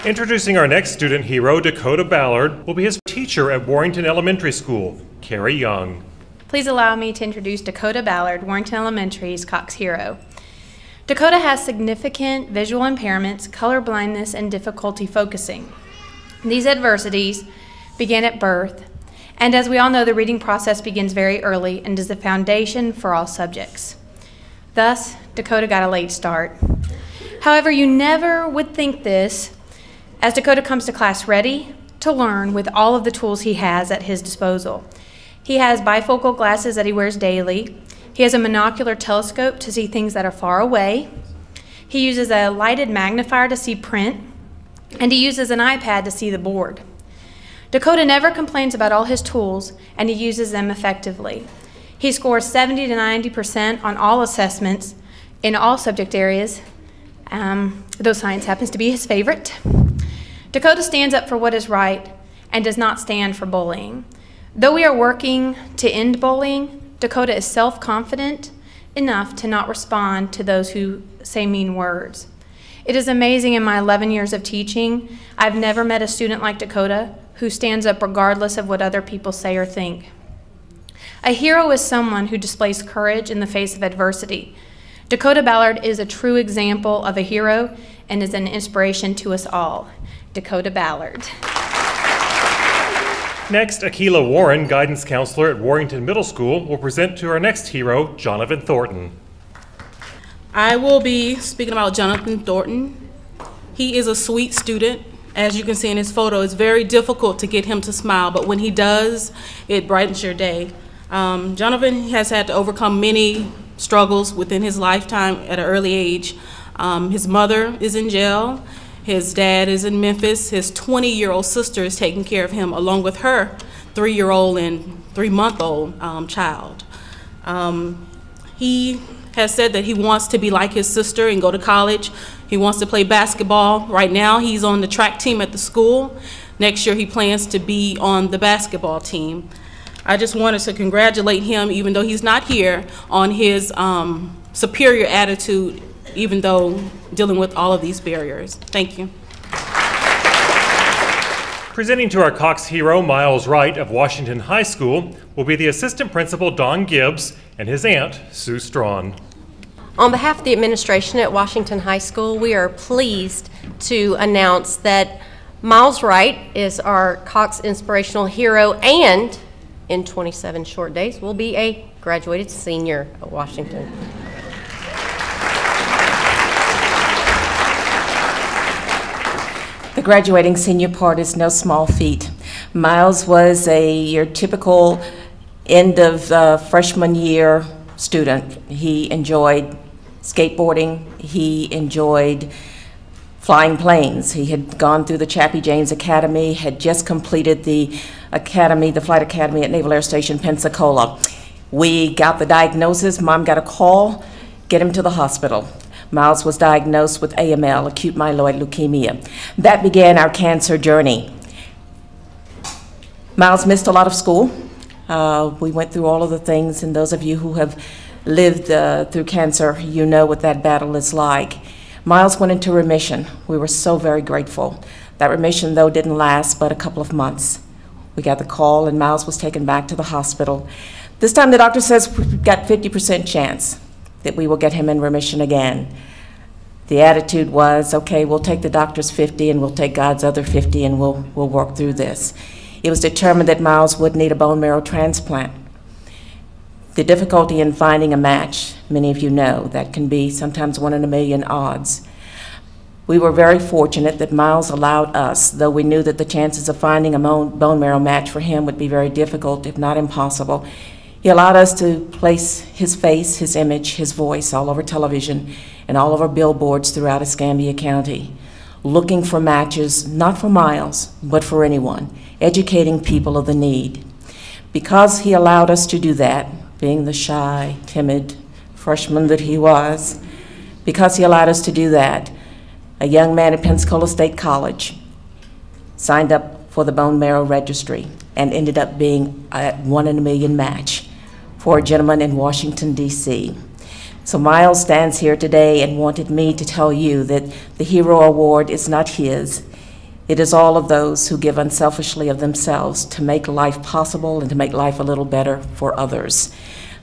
you. Introducing our next student hero, Dakota Ballard, will be his teacher at Warrington Elementary School, Carrie Young. Please allow me to introduce Dakota Ballard, Warrington Elementary's Cox Hero. Dakota has significant visual impairments, color blindness, and difficulty focusing. These adversities began at birth, and as we all know, the reading process begins very early and is the foundation for all subjects. Thus, Dakota got a late start. However, you never would think this, as Dakota comes to class ready to learn with all of the tools he has at his disposal. He has bifocal glasses that he wears daily. He has a monocular telescope to see things that are far away. He uses a lighted magnifier to see print, and he uses an iPad to see the board. Dakota never complains about all his tools, and he uses them effectively. He scores 70 to 90% on all assessments in all subject areas, though science happens to be his favorite. Dakota stands up for what is right and does not stand for bullying. Though we are working to end bullying, Dakota is self-confident enough to not respond to those who say mean words. It is amazing in my 11 years of teaching, I've never met a student like Dakota who stands up regardless of what other people say or think. A hero is someone who displays courage in the face of adversity. Dakota Ballard is a true example of a hero and is an inspiration to us all. Dakota Ballard. Next, Akila Warren, guidance counselor at Warrington Middle School, will present to our next hero, Jonathan Thornton. I will be speaking about Jonathan Thornton. He is a sweet student. As you can see in his photo, it's very difficult to get him to smile, but when he does, it brightens your day. Jonathan has had to overcome many struggles within his lifetime at an early age. His mother is in jail. His dad is in Memphis. His 20-year-old sister is taking care of him along with her 3-year-old and 3-month-old child. He has said that he wants to be like his sister and go to college. He wants to play basketball. Right now he's on the track team at the school. Next year he plans to be on the basketball team. I just wanted to congratulate him, even though he's not here, on his superior attitude, even though dealing with all of these barriers. Thank you. Presenting to our Cox hero, Miles Wright of Washington High School, will be the assistant principal, Don Gibbs, and his aunt, Sue Strawn. On behalf of the administration at Washington High School, we are pleased to announce that Miles Wright is our Cox Inspirational Hero and, in 27 short days, will be a graduated senior at Washington. The graduating senior part is no small feat. Miles was your typical end of freshman year student. He enjoyed skateboarding. He enjoyed flying planes. He had gone through the Chappie James Academy, had just completed the academy, the flight academy at Naval Air Station Pensacola. We got the diagnosis. Mom got a call, get him to the hospital. Miles was diagnosed with AML, acute myeloid leukemia. That began our cancer journey. Miles missed a lot of school. We went through all of the things, and those of you who have lived through cancer, you know what that battle is like. Miles went into remission. We were so very grateful. That remission, though, didn't last but a couple of months. We got the call, and Miles was taken back to the hospital. This time the doctor says we've got 50% chance that we will get him in remission again. The attitude was, okay, we'll take the doctor's 50 and we'll take God's other 50 and we'll work through this. It was determined that Miles would need a bone marrow transplant. The difficulty in finding a match, many of you know, that can be sometimes 1 in a million odds. We were very fortunate that Miles allowed us, though we knew that the chances of finding a bone marrow match for him would be very difficult, if not impossible. He allowed us to place his face, his image, his voice all over television and all over billboards throughout Escambia County, looking for matches, not for Miles, but for anyone, educating people of the need. Because he allowed us to do that, being the shy, timid freshman that he was, because he allowed us to do that, a young man at Pensacola State College signed up for the bone marrow registry and ended up being a 1 in a million match for a gentleman in Washington, D.C. So Miles stands here today and wanted me to tell you that the Hero Award is not his. It is all of those who give unselfishly of themselves to make life possible and to make life a little better for others.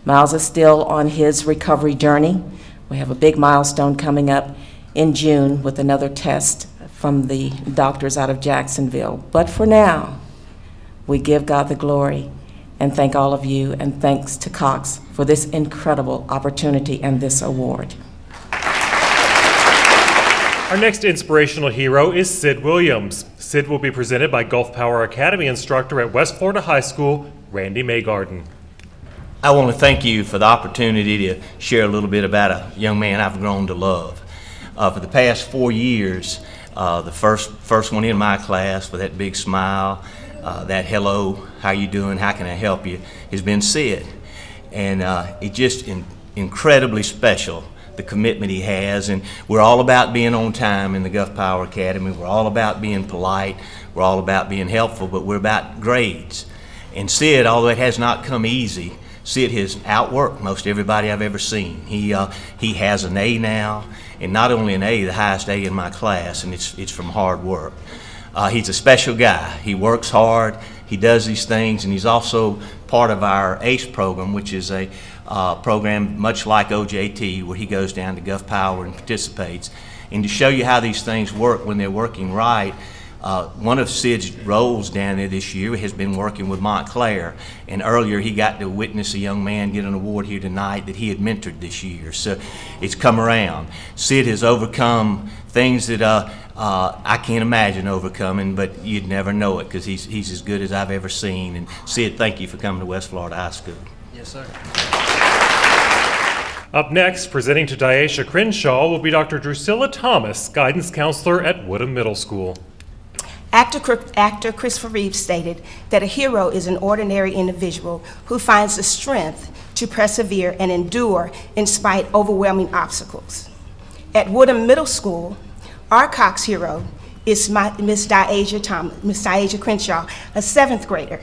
Miles is still on his recovery journey. We have a big milestone coming up in June with another test from the doctors out of Jacksonville. But for now, we give God the glory and thank all of you, and thanks to Cox for this incredible opportunity and this award. Our next inspirational hero is Sid Williams. Sid will be presented by Gulf Power Academy instructor at West Florida High School, Randy Maygarden. I want to thank you for the opportunity to share a little bit about a young man I've grown to love. For the past 4 years, the first one in my class with that big smile, that hello, how you doing, how can I help you, has been Sid. And it's just incredibly special, the commitment he has. And we're all about being on time in the Gulf Power Academy. We're all about being polite. We're all about being helpful, but we're about grades. And Sid, although it has not come easy, Sid has outworked most everybody I've ever seen. He has an A now, and not only an A, the highest A in my class, and it's from hard work. He's a special guy. He works hard, he does these things, and he's also part of our ACE program, which is a program much like OJT, where he goes down to Gulf Power and participates. And to show you how these things work when they're working right, one of Sid's roles down there this year has been working with Montclair, and earlier he got to witness a young man get an award here tonight that he had mentored this year. So it's come around. Sid has overcome things that I can't imagine overcoming, but you'd never know it because he's as good as I've ever seen. And Sid, thank you for coming to West Florida High School. Yes, sir. Up next, presenting to Diasha Crenshaw, will be Dr. Drusilla Thomas, guidance counselor at Woodham Middle School. Actor Christopher Reeve stated that a hero is an ordinary individual who finds the strength to persevere and endure in spite of overwhelming obstacles. At Woodham Middle School, our Cox hero is Miss Diasha Crenshaw, a 7th grader.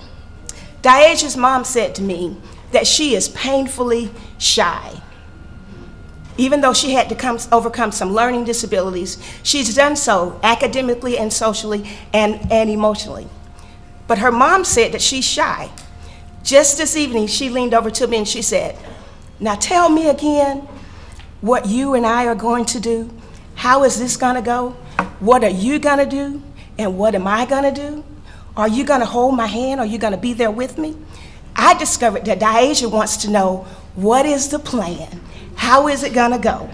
Diasha's mom said to me that she is painfully shy. Even though she had to overcome some learning disabilities, she's done so academically and socially and emotionally. But her mom said that she's shy. Just this evening, she leaned over to me and she said, "Now tell me again what you and I are going to do. How is this gonna go? What are you gonna do? And what am I gonna do? Are you gonna hold my hand? Are you gonna be there with me?" I discovered that Diasha wants to know, what is the plan? How is it gonna go?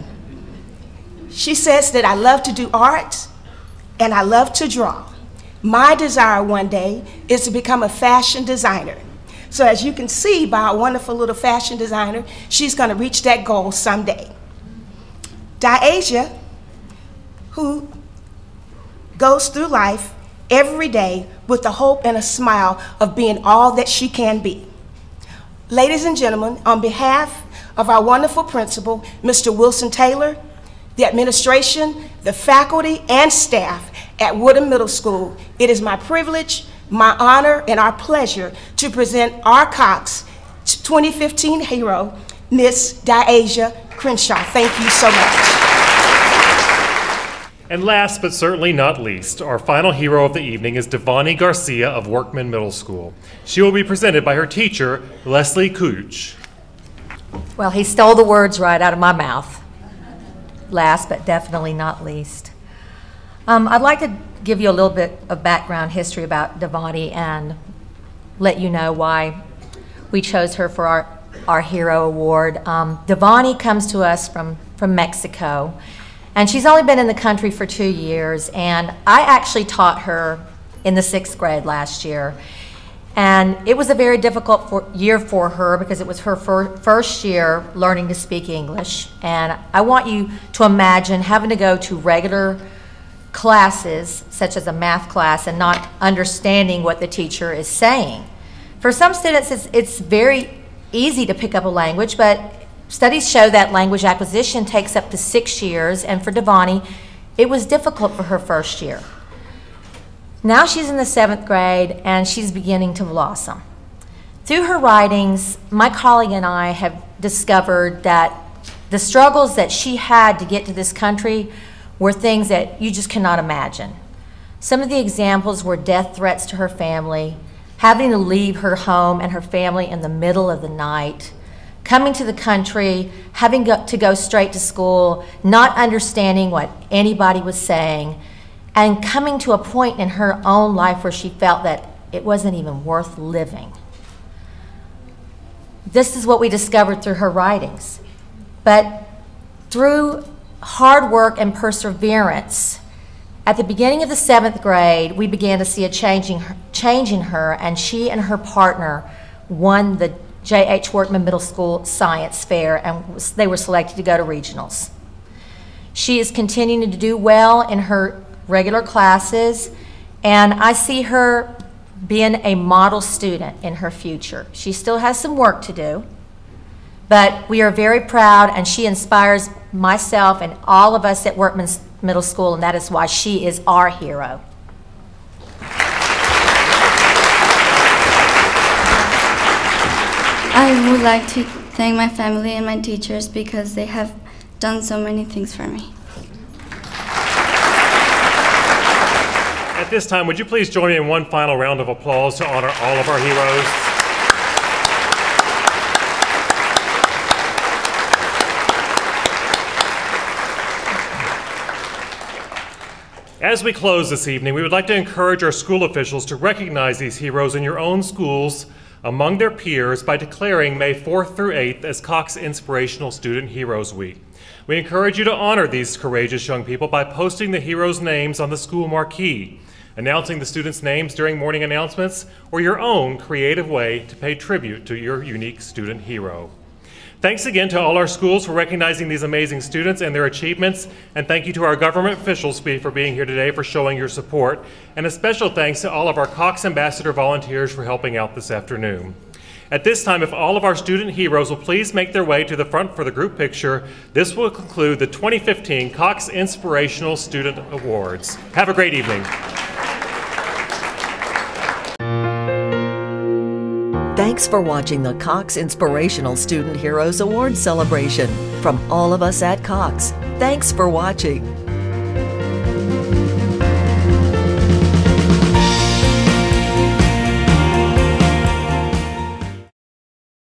She says that I love to do art and I love to draw. My desire one day is to become a fashion designer. So as you can see by our wonderful little fashion designer, she's gonna reach that goal someday. Diasha, who goes through life every day with the hope and a smile of being all that she can be. Ladies and gentlemen, on behalf of our wonderful principal, Mr. Wilson Taylor, the administration, the faculty, and staff at Woodham Middle School, it is my privilege, my honor, and our pleasure to present our Cox 2015 hero, Miss Diasia Crenshaw. Thank you so much. And last but certainly not least, our final hero of the evening is Devani Garcia of Workman Middle School. She will be presented by her teacher, Leslie Cooch. Well, he stole the words right out of my mouth. Last but definitely not least. I'd like to give you a little bit of background history about Devani and let you know why we chose her for our Hero Award. Devani comes to us from Mexico, and she's only been in the country for 2 years, and I actually taught her in the 6th grade last year. And it was a very difficult year for her because it was her first year learning to speak English. And I want you to imagine having to go to regular classes, such as a math class, and not understanding what the teacher is saying. For some students, it's very easy to pick up a language, but studies show that language acquisition takes up to 6 years, and for Devani, it was difficult for her first year. Now she's in the 7th grade, and she's beginning to blossom. Through her writings, my colleague and I have discovered that the struggles that she had to get to this country were things that you just cannot imagine. Some of the examples were death threats to her family, having to leave her home and her family in the middle of the night, coming to the country, having to go straight to school, not understanding what anybody was saying, and coming to a point in her own life where she felt that it wasn't even worth living. This is what we discovered through her writings. But through hard work and perseverance, at the beginning of the 7th grade, we began to see a change in her, and she and her partner won the J.H. Workman Middle School Science Fair, and they were selected to go to regionals. She is continuing to do well in her regular classes, and I see her being a model student in her future. She still has some work to do, but we are very proud, and she inspires myself and all of us at Workman Middle School, and that is why she is our hero. I would like to thank my family and my teachers because they have done so many things for me. At this time, would you please join me in one final round of applause to honor all of our heroes? As we close this evening, we would like to encourage our school officials to recognize these heroes in your own schools among their peers by declaring May 4th through 8th as Cox Inspirational Student Heroes Week. We encourage you to honor these courageous young people by posting the heroes' names on the school marquee, announcing the students' names during morning announcements, or your own creative way to pay tribute to your unique student hero. Thanks again to all our schools for recognizing these amazing students and their achievements, and thank you to our government officials for being here today, for showing your support, and a special thanks to all of our Cox Ambassador volunteers for helping out this afternoon. At this time, if all of our student heroes will please make their way to the front for the group picture, this will conclude the 2015 Cox Inspirational Student Awards. Have a great evening. Thanks for watching the Cox Inspirational Student Heroes Awards celebration. From all of us at Cox, thanks for watching.